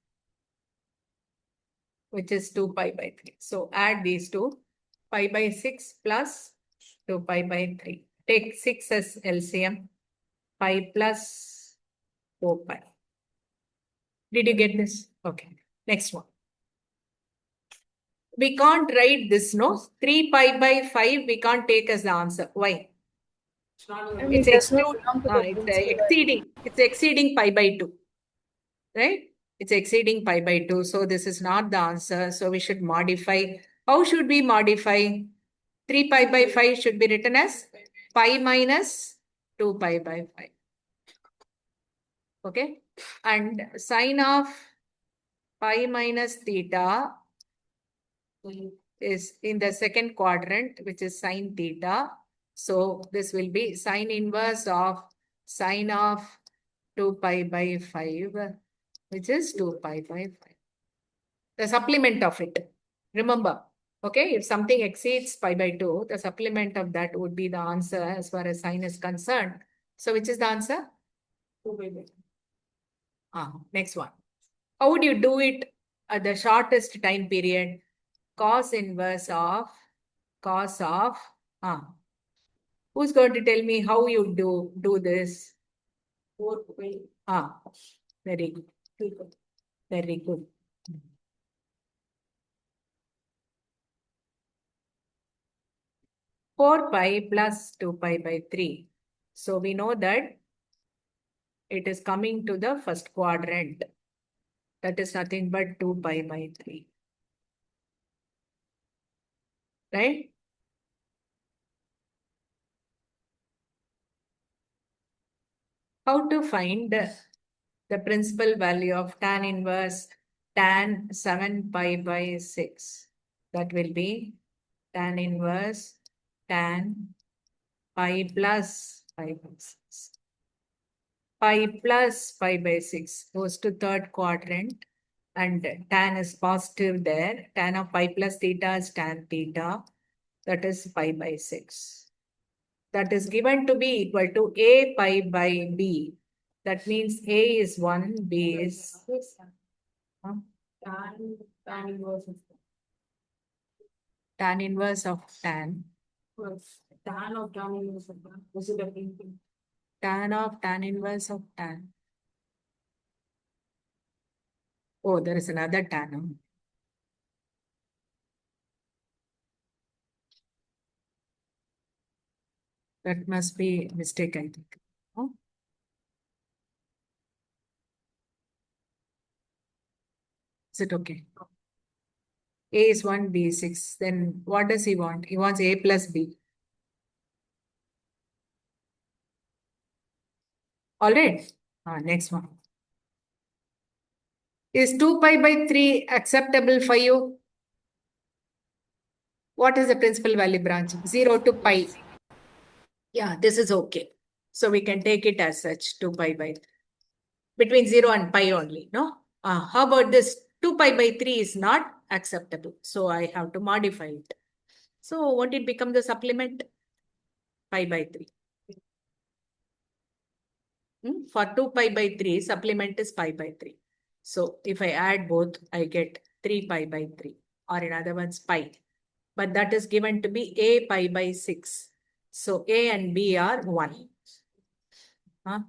which is 2 pi by 3. So add these two. Pi by 6 plus 2 pi by 3. Take 6 as LCM. Pi plus 4 pi. Did you get this? Okay. Next one. We can't write this, no? 3 pi by 5, we can't take as the answer. Why? It's exceeding. It's exceeding pi by 2. Right? It's exceeding pi by 2. So this is not the answer. So we should modify. How should we modify? 3 pi by 5 should be written as pi minus 2 pi by 5. Okay. And sine of pi minus theta is in the second quadrant, which is sine theta. So this will be sine inverse of sine of 2 pi by 5, which is 2 pi by 5. The supplement of it. Remember, okay, if something exceeds pi by 2, the supplement of that would be the answer as far as sine is concerned. So which is the answer? 2 pi by 2. Next one. How would you do it at the shortest time period? Cos inverse of cos of, who's going to tell me how you do this? 4 pi. Very good. Very good. 4 pi plus 2 pi by 3. So we know that it is coming to the first quadrant. That is nothing but 2 pi by 3. Right? How to find the principal value of tan inverse tan 7 pi by 6. That will be tan inverse tan pi plus pi by 6. Pi plus pi by 6 goes to third quadrant and tan is positive there. Tan of pi plus theta is tan theta. That is pi by 6. That is given to be equal to a pi by b. That means a is 1, b is huh? Tan inverse of Tan inverse of tan. tan of tan inverse of tan. Was it a thing? Tan of tan inverse of tan. Oh, there is another tan. Huh? That must be a mistake, I think. Oh. Is it okay? A is 1, B is 6. Then what does he want? He wants A plus B. All right. Next one. Is 2 pi by 3 acceptable for you? What is the principal value branch? 0 to pi. Yeah, this is okay. So we can take it as such, 2 pi by 3. Between 0 and pi only, no? How about this? 2 pi by 3 is not acceptable. So I have to modify it. So what did become the supplement? Pi by 3. For 2 pi by 3, supplement is pi by 3. So if I add both, I get 3 pi by 3. Or in other words, pi. But that is given to be a pi by 6. So a and b are 1. Huh?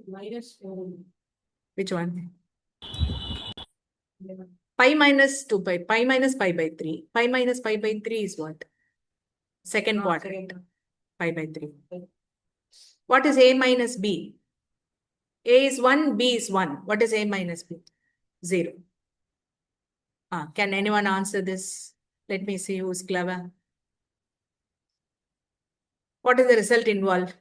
Minus 4. Which one? Pi minus 2 pi. Pi minus pi by 3. Pi minus pi by 3 is what? Second quadrant. Pi by 3. What is a minus b? A is 1, b is 1. What is a minus b? 0. Can anyone answer this? Let me see who's clever. What is the result involved?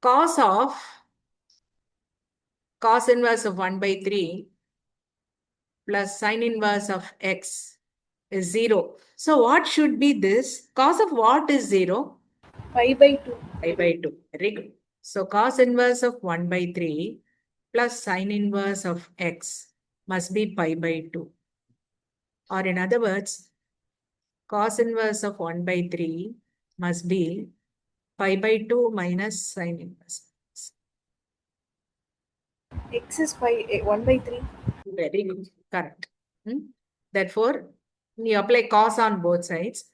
Cos inverse of 1 by 3 plus sine inverse of x is 0. So what should be this? Cos of what is 0? Pi by 2. Pi by 2. Very good. So cos inverse of 1 by 3 plus sine inverse of x must be pi by 2. Or in other words, cos inverse of 1 by 3 must be pi by 2 minus sine inverse. X is 1 by 3. Very good. Correct. Therefore, you apply cos on both sides.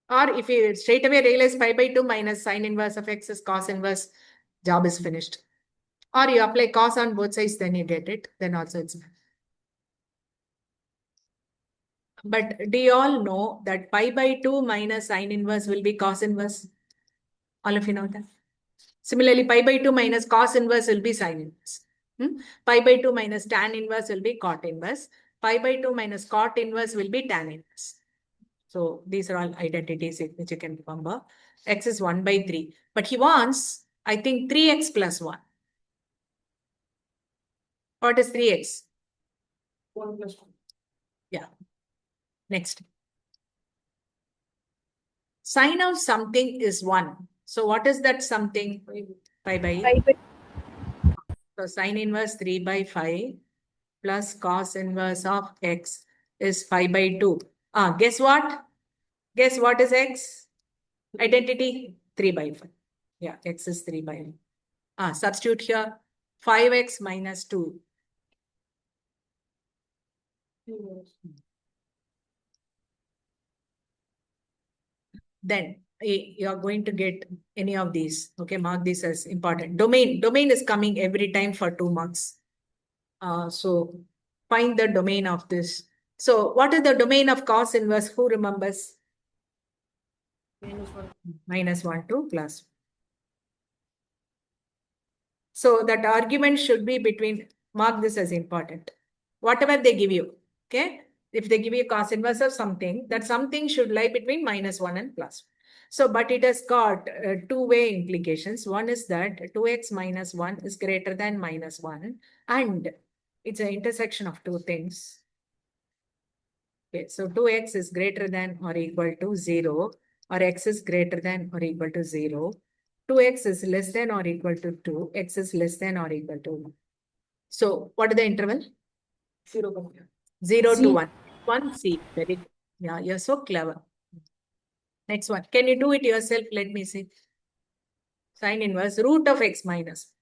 Or if you straight away realize pi by 2 minus sine inverse of x is cos inverse, job is finished. Or you apply cos on both sides, then you get it. Then also it's. But do you all know that pi by 2 minus sine inverse will be cos inverse? All of you know that? Similarly, pi by 2 minus cos inverse will be sine inverse. Pi by 2 minus tan inverse will be cot inverse. Pi by 2 minus cot inverse will be tan inverse. So these are all identities which you can remember. X is 1 by 3. But he wants, I think, 3x plus 1. What is 3x? 1 plus 1. Yeah. Next. Sine of something is 1. So what is that something? Pi by. Pi by So sine inverse 3 by 5 plus cos inverse of x is 5 by 2. Guess what? Guess what is x? Identity 3 by 5. Yeah, x is 3 by 5. Substitute here 5x minus 2. Then you are going to get any of these. Okay, mark this as important. Domain is coming every time for 2 marks. So find the domain of this. So what is the domain of cos inverse? Who remembers? Minus 1 to plus. So that argument should be between, mark this as important. Whatever they give you, Okay. If they give you a cos inverse of something, that something should lie between -1 and +1. So, but it has got two-way implications. One is that 2x minus 1 is greater than -1, and it's an intersection of two things. Okay, so 2x is greater than or equal to 0, or x is greater than or equal to 0. 2x is less than or equal to 2, x is less than or equal to 1. So, what is the interval? 0. 0 C. to 1. 1 C. Very good. Yeah, you're so clever. Next one. Can you do it yourself? Let me see. Sine inverse root of x minus.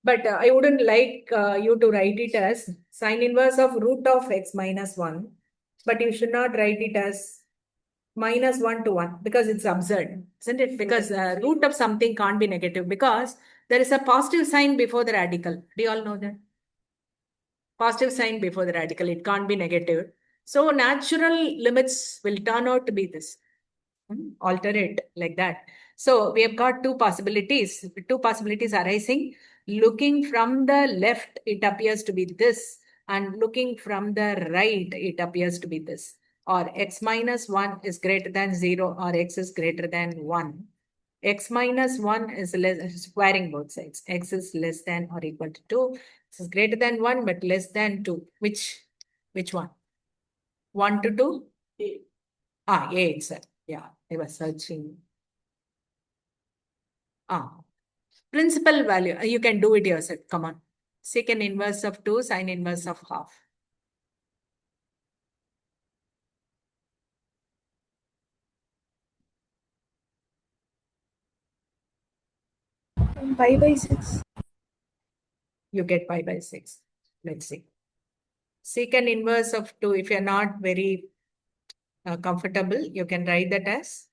But I wouldn't like you to write it as sine inverse of root of x minus 1. But you should not write it as -1 to 1 because it's absurd, isn't it? Because root of something can't be negative because there is a positive sign before the radical. Do you all know that? Positive sign before the radical. It can't be negative. So natural limits will turn out to be this. Alter it like that. So we have got two possibilities arising. Looking from the left, it appears to be this, and looking from the right, it appears to be this. Or x minus 1 is greater than 0, or x is greater than 1. X minus 1 is squaring both sides. X is less than or equal to 2. This is greater than 1 but less than 2. Which one? 1 to 2? A. A itself. Yeah, I was searching. Principal value. You can do it yourself. Come on. Secant inverse of 2, sine inverse of half. Pi by 6. You get pi by 6. Let's see. Secant inverse of 2. If you're not very comfortable, you can write that as.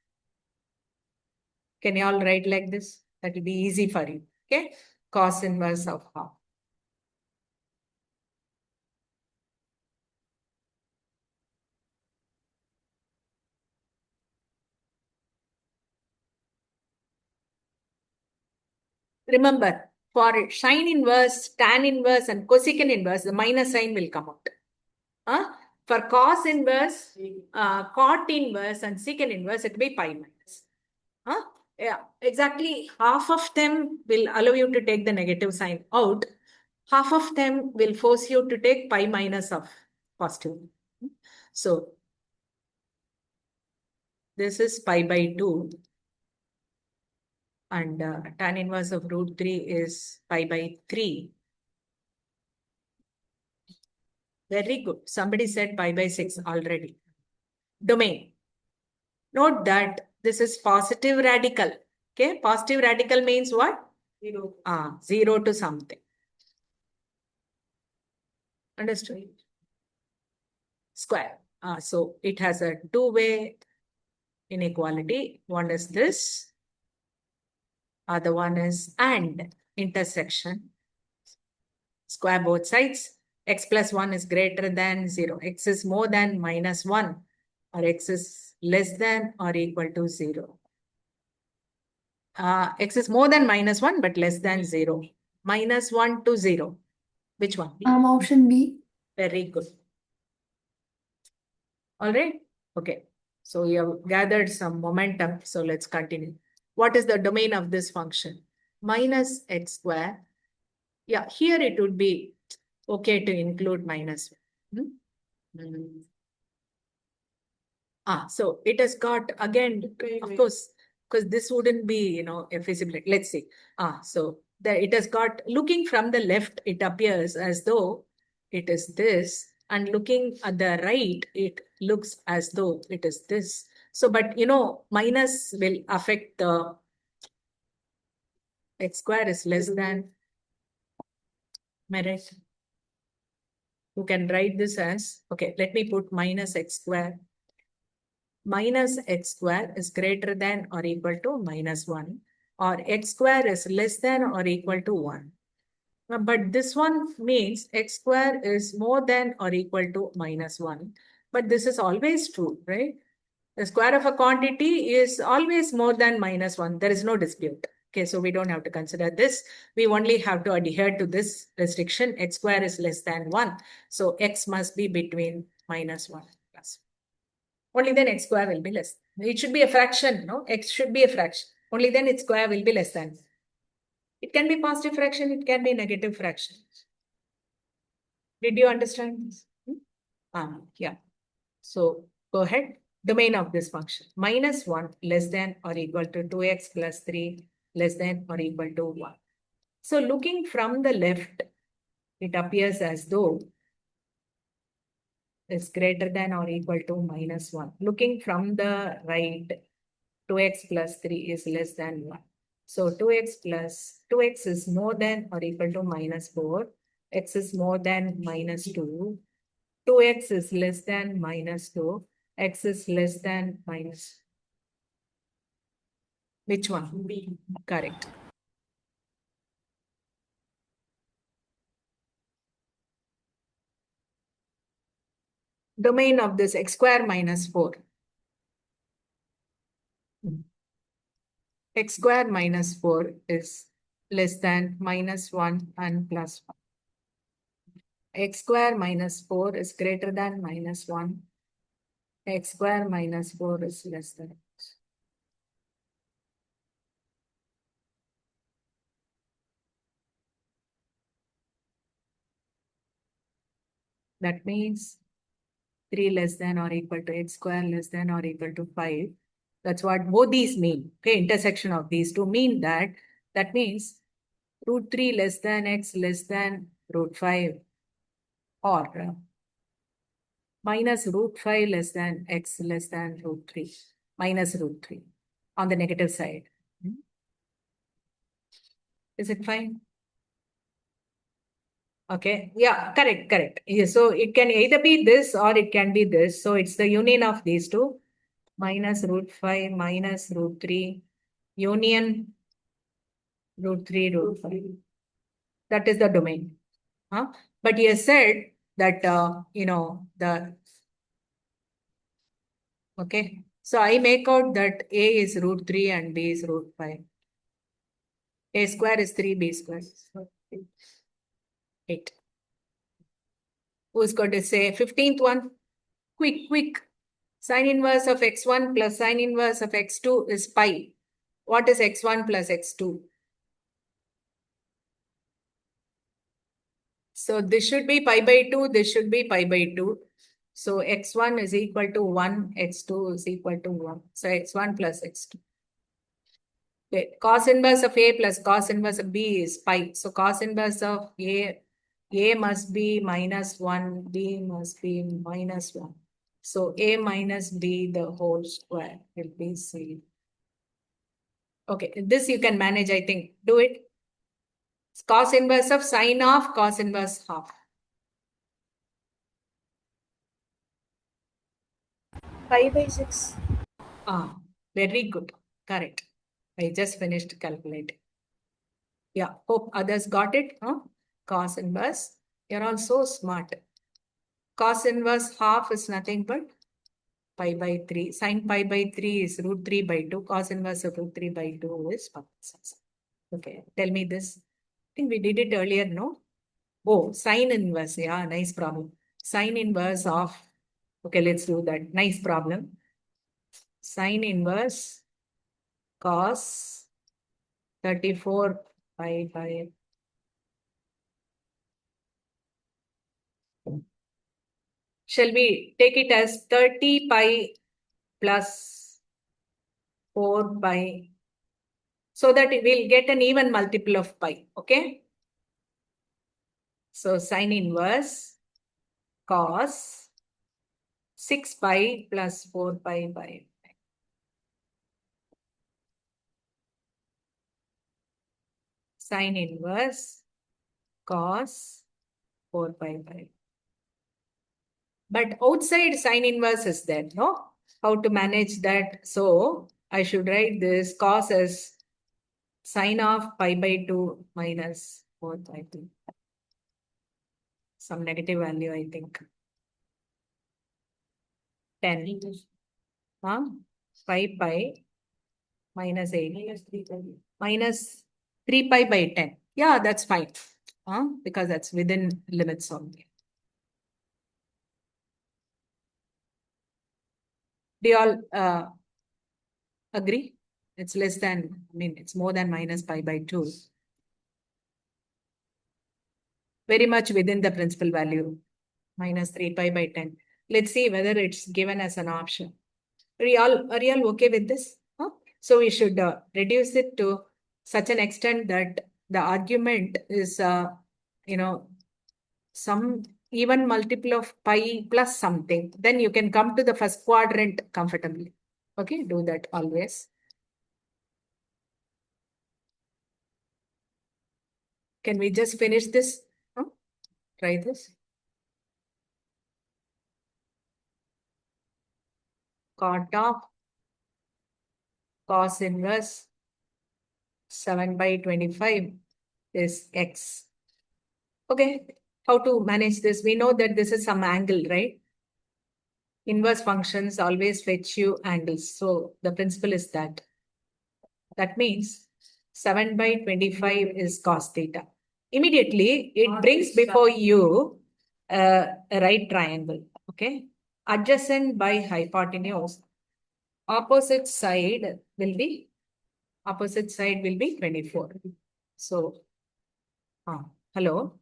Can you all write like this? That will be easy for you. Okay. Cos inverse of half. Remember, for sine inverse, tan inverse, and cosecant inverse, the minus sign will come out. For cos inverse, cot inverse, and secant inverse, it will be pi minus. Yeah, exactly. Half of them will allow you to take the negative sign out. Half of them will force you to take pi minus of positive. So, this is pi by 2. And tan inverse of root 3 is pi by 3. Very good. Somebody said pi by 6 already. Domain. Note that this is positive radical. Okay, positive radical means what? 0. 0 to something. Understood? Square. So it has a two-way inequality. One is this. Other one is and intersection. Square both sides. X plus 1 is greater than 0. X is more than -1. Or x is less than or equal to 0. X is more than -1 but less than 0. -1 to 0. Which one? Option B. Very good. All right. Okay. So we have gathered some momentum. So let's continue. What is the domain of this function? Minus x square. Yeah, here it would be okay to include minus. So it has got again, of course, because this wouldn't be, a feasibility. Let's see. So it has got, looking from the left, it appears as though it is this, and looking at the right, it looks as though it is this. So, but minus will affect the x square is less than. Am I right? You can write this as, okay, let me put minus x square. Minus x square is greater than or equal to -1, or x square is less than or equal to 1. But this one means x square is more than or equal to -1. But this is always true, right? The square of a quantity is always more than -1. There is no dispute. Okay, so we don't have to consider this. We only have to adhere to this restriction. X square is less than 1. So x must be between minus 1 and plus 1. Only then x square will be less. It should be a fraction, no? X should be a fraction. Only then its square will be less than. It can be positive fraction, it can be negative fraction. Did you understand this? Yeah. So go ahead. Domain of this function. Minus 1 less than or equal to 2x plus 3 less than or equal to 1. So looking from the left, it appears as though it's greater than or equal to minus 1. Looking from the right, 2x plus 3 is less than 1. So 2x is more than or equal to minus 4. X is more than minus 2. 2x is less than minus 2. X is less than minus. Which one? B. Correct. Domain of this x square minus 4. X square minus 4 is less than minus 1 and plus 1. X square minus 4 is greater than minus 1. X square minus 4 is less than. That means 3 less than or equal to x square less than or equal to 5. That's what both these mean. Okay, intersection of these two mean that. That means root 3 less than x less than root 5 or minus root 5 less than x less than root 3 minus root 3 on the negative side. Is it fine? Okay, yeah, correct. Yeah, so it can either be this or it can be this. So it's the union of these two. Minus root 5 minus root 3 union root 3 root 5. That is the domain. But he has said that, okay. So I make out that A is root 3 and B is root 5. A square is 3B square. So 8. Who's going to say 15th one? Quick. Sine inverse of x1 plus sine inverse of x2 is pi. What is x1 plus x2? So this should be pi by 2. This should be pi by 2. So x1 is equal to 1. X2 is equal to 1. So x1 plus x2. Okay. Cos inverse of A plus cos inverse of B is pi. So cos inverse of A must be minus 1. B must be minus 1. So A minus B the whole square will be C. Okay, this you can manage, I think. Do it. Cos inverse of sine of cos inverse half. Pi by 6. Very good. Correct. I just finished calculating. Yeah, hope others got it. Cos inverse. You're all so smart. Cos inverse half is nothing but pi by 3. Sine pi by 3 is root 3 by 2. Cos inverse of root 3 by 2 is pi. Okay, tell me this. I think we did it earlier, no? Oh, sine inverse. Yeah, nice problem. Sine inverse of, okay, let's do that. Nice problem. Sine inverse cos 34 pi by. Shall we take it as 30 pi plus 4 pi so that it will get an even multiple of pi, okay? So sine inverse cos 6 pi plus 4 pi by sine inverse cos 4 pi by. But outside sine inverse is there, no? How to manage that? So I should write this cos as sine of pi by 2 minus 4 pi 2. Some negative value, I think. 10. 5 pi minus 8. Minus 3 pi. Minus 3 pi by 10. Yeah, that's fine. Because that's within limits only. Do you all agree? It's less than, I mean, it's more than minus pi by 2. Very much within the principal value, minus 3 pi by 10. Let's see whether it's given as an option. Are you all okay with this? So we should reduce it to such an extent that the argument is, some even multiple of pi plus something. Then you can come to the first quadrant comfortably. Okay, do that always. Can we just finish this? Try this. Cot of cos inverse 7 by 25 is x. Okay, how to manage this? We know that this is some angle, right? Inverse functions always fetch you angles. So the principle is that. That means 7 by 25 is cos theta. Immediately, it brings before you a right triangle. Okay. Adjacent by hypotenuse. Opposite side will be 24. So, hello.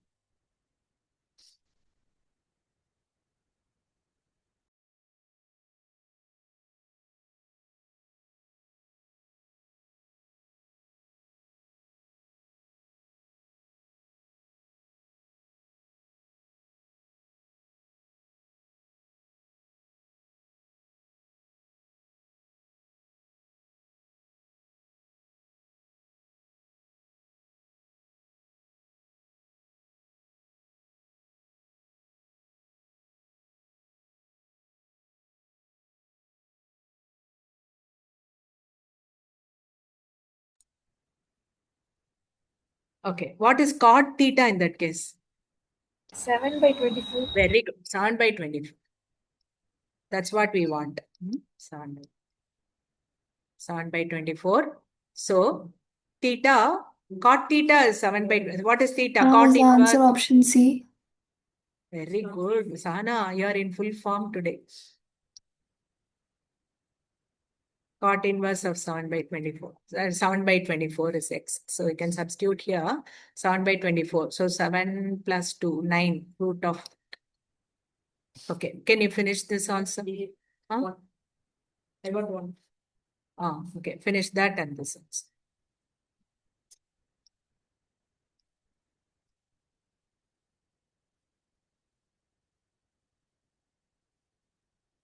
Okay, what is cot theta in that case? 7 by 24. Very good. 7 by 24. That's what we want. 7 by 24. So, theta, cot theta is 7 by, what is theta? Now Cot is the answer inverse. option C? Very good. Sana, you are in full form today. Cot inverse of 7 by 24. 7 by 24 is x. So we can substitute here 7 by 24. So 7 plus 2, 9 root of. Okay. Can you finish this also? One. I got one. Okay. Finish that and this also.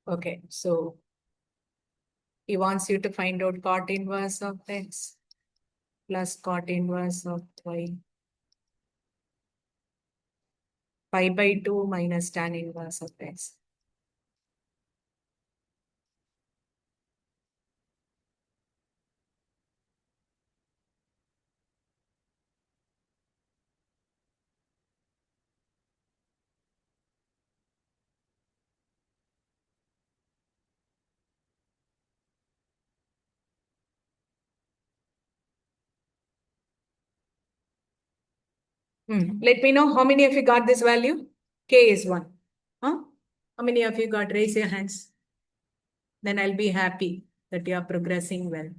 Okay. So he wants you to find out cot inverse of x plus cot inverse of y. Pi by 2 minus tan inverse of x. Let me know how many of you got this value. K is 1. How many of you got? Raise your hands. Then I'll be happy that you are progressing well.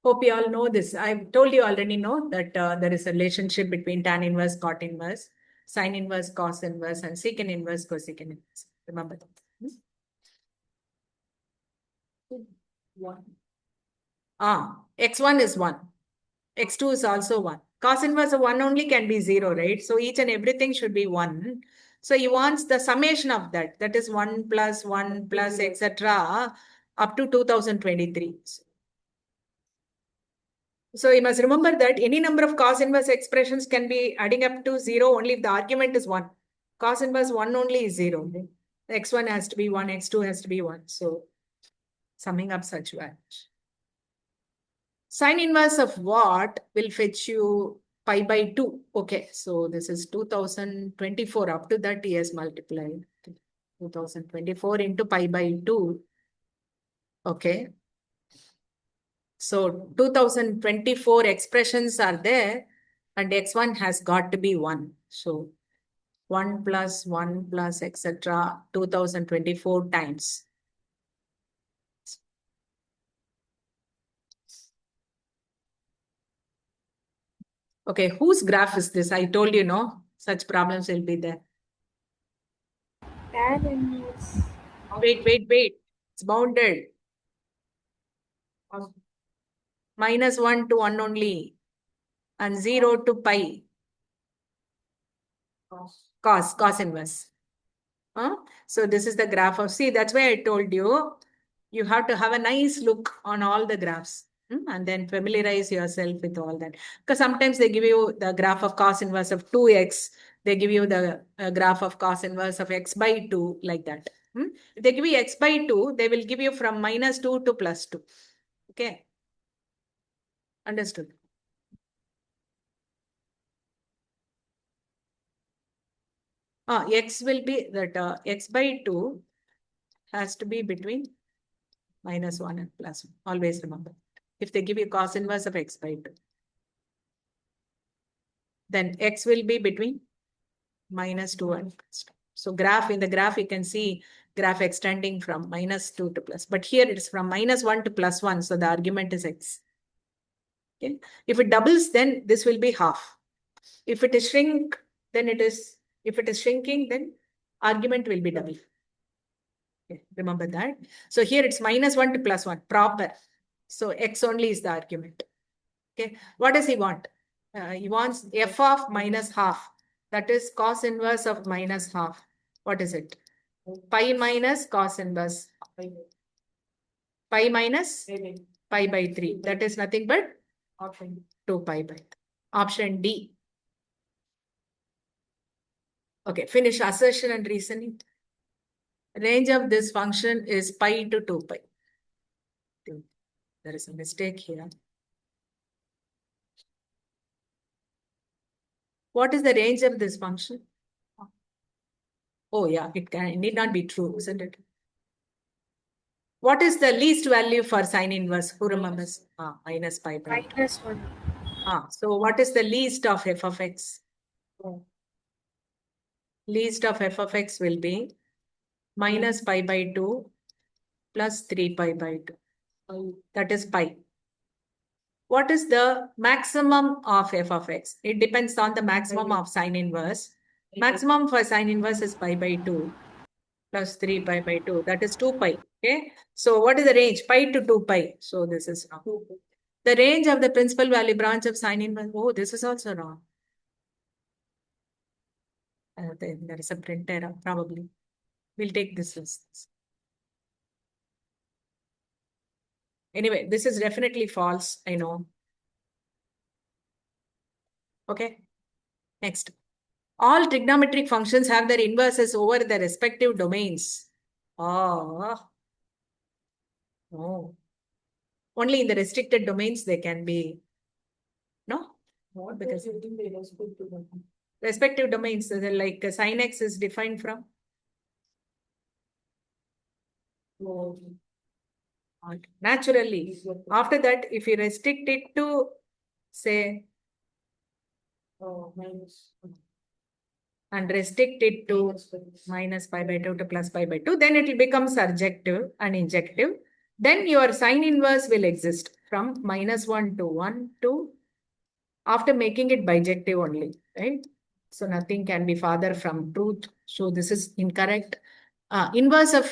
Hope you all know this. I've told you already know that there is a relationship between tan inverse, cot inverse, sine inverse, cos inverse, and secant inverse, cosecant inverse. Remember that. 1. X1 is 1. X2 is also 1. Cos inverse of 1 only can be 0, right? So each and everything should be 1. So he wants the summation of that. That is 1 plus etc. up to 2023. So you must remember that any number of cos inverse expressions can be adding up to 0 only if the argument is 1. Cos inverse 1 only is 0. X1 has to be 1, X2 has to be 1. So summing up such values. Sine inverse of what will fetch you pi by 2. Okay, so this is 2024. Up to that he has multiplied. 2024 into pi by 2. Okay. So 2024 expressions are there and x1 has got to be 1. So 1 plus etc. 2024 times. Okay, whose graph is this? I told you, no, such problems will be there. Tan inverse. Wait. It's bounded. -1 to 1 only. And 0 to pi. Cos inverse. So this is the graph of, see, that's why I told you, you have to have a nice look on all the graphs and then familiarize yourself with all that. Because sometimes they give you the graph of cos inverse of 2x, they give you the graph of cos inverse of x by 2, like that. If they give you x by 2, they will give you from -2 to +2. Okay. Understood. X will be that x by 2 has to be between -1 and +1. Always remember. If they give you cos inverse of x by 2, then x will be between -2 and +2. So in the graph, you can see graph extending from -2 to plus. But here it is from -1 to +1. So the argument is x. Okay. If it doubles, then this will be half. If it is if it is shrinking, then argument will be double. Okay. Remember that. So here it's -1 to +1, proper. So x only is the argument. Okay. What does he want? He wants f of -half. That is cos inverse of -half. What is it? Pi minus cos inverse. Pi minus pi by 3. That is nothing but 2 pi by 3. Option D. Okay, finish assertion and reasoning. Range of this function is pi to 2 pi. There is a mistake here. What is the range of this function? Oh yeah, it need not be true, isn't it? What is the least value for sine inverse? Who remembers? Minus pi by 2. -1. So what is the least of f of x? Least of f of x will be minus pi by 2 plus 3 pi by 2. That is pi. What is the maximum of f of x? It depends on the maximum of sine inverse. Maximum for sine inverse is pi by 2 plus 3 pi by 2. That is 2 pi. Okay. So what is the range? Pi to 2 pi. So this is wrong. The range of the principal value branch of sine inverse. Oh, this is also wrong. There is a print error, probably. We'll take this as. Anyway, this is definitely false, I know. Okay. Next. All trigonometric functions have their inverses over their respective domains. Oh. No. Only in the restricted domains they can be. No? What Because does it mean by respective domain? respective domains, so like sin x is defined from. Naturally. After that, if you restrict it to, say, Minus. and restrict it to minus pi by 2 to plus pi by 2, then it will become surjective and injective. Then your sine inverse will exist from -1 to 1 to, after making it bijective only, right? So nothing can be farther from truth. So this is incorrect. Inverse of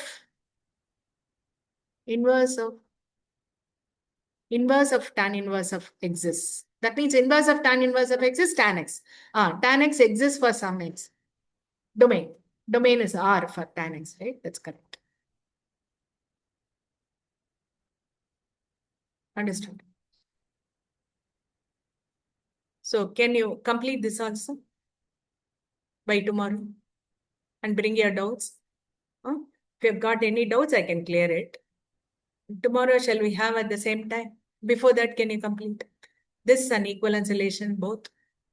tan inverse of exists. That means inverse of tan inverse of x is tan x. Tan x exists for some x. Domain. Domain is R for tan x, right? That's correct. Understood. So can you complete this also by tomorrow and bring your doubts? If you have got any doubts, I can clear it. Tomorrow, shall we have at the same time? Before that, can you complete this and equivalence relation both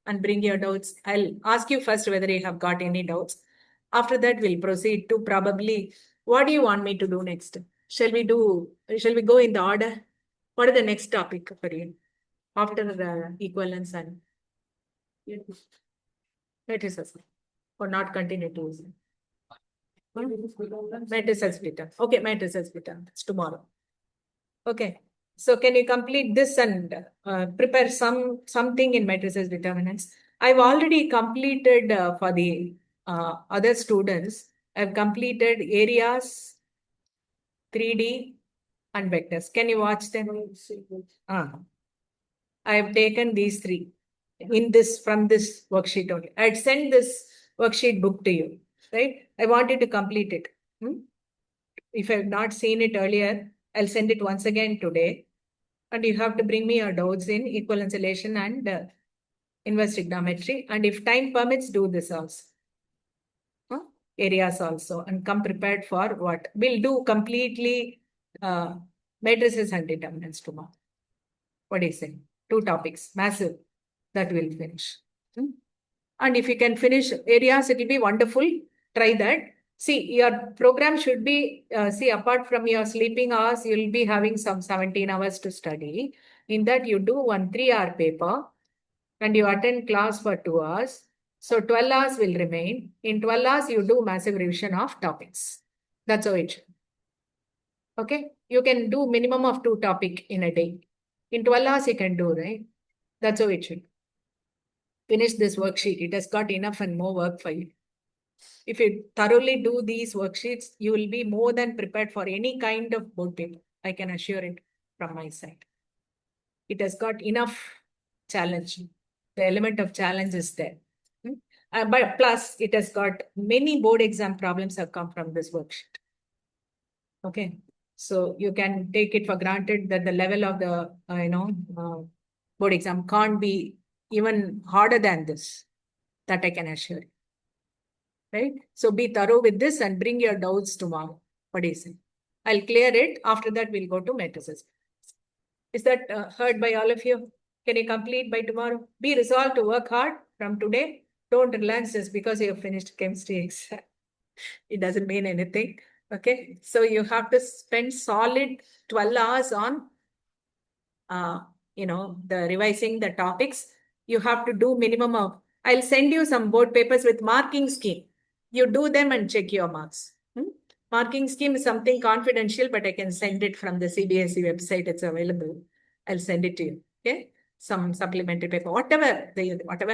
and bring your doubts? I'll ask you first whether you have got any doubts. After that, we'll proceed to probably, what do you want me to do next? Shall we go in the order? What is the next topic for you? After equivalence and matrices, or not continue to use it? Matrices beta. Okay, matrices beta. It's tomorrow. Okay. So can you complete this and prepare something in matrices determinants? I've already completed for the other students. I've completed areas, 3D, and vectors. Can you watch them? I have taken these three from this worksheet only. I'd send this worksheet book to you, right? I wanted to complete it. If I have not seen it earlier, I'll send it once again today. And you have to bring me your doubts in equivalence relation and inverse trigonometry. And if time permits, do this also. Areas also, and come prepared for what? We'll do completely matrices and determinants tomorrow. What do you say? 2 topics, massive, that will finish. And if you can finish areas, it will be wonderful. Try that. See, your program should be, apart from your sleeping hours, you'll be having some 17 hours to study. In that, you do one 3-hour paper and you attend class for 2 hours. So 12 hours will remain. In 12 hours, you do massive revision of topics. That's how it should. Okay? You can do minimum of 2 topics in a day. In 12 hours, you can do, right? That's how it should. Finish this worksheet. It has got enough and more work for you. If you thoroughly do these worksheets, you will be more than prepared for any kind of board paper. I can assure it from my side. It has got enough challenge. The element of challenge is there. But plus, it has got many board exam problems have come from this worksheet. Okay. So you can take it for granted that the level of the, board exam can't be even harder than this. That I can assure you. Right? So be thorough with this and bring your doubts tomorrow. What do you say? I'll clear it. After that, we'll go to matrices. Is that heard by all of you? Can you complete by tomorrow? Be resolved to work hard from today. Don't relax just because you have finished chemistry exam. It doesn't mean anything. Okay. So you have to spend solid 12 hours on, the revising the topics. You have to do minimum of, I'll send you some board papers with marking scheme. You do them and check your marks. Marking scheme is something confidential, but I can send it from the CBSE website. It's available. I'll send it to you. Okay. Some supplementary paper, whatever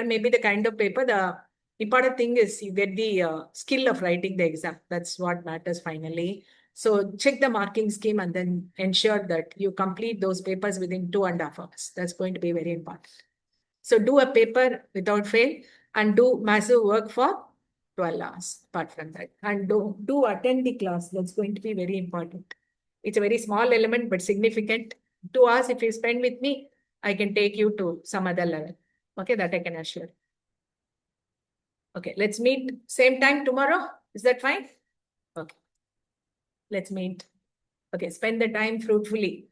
may be the kind of paper, the important thing is you get the skill of writing the exam. That's what matters finally. So check the marking scheme and then ensure that you complete those papers within 2.5 hours. That's going to be very important. So do a paper without fail and do massive work for 12 hours apart from that. And do attend the class. That's going to be very important. It's a very small element, but significant. 2 hours, if you spend with me, I can take you to some other level. Okay, that I can assure. Okay, let's meet same time tomorrow. Is that fine? Okay. Let's meet. Okay, spend the time fruitfully.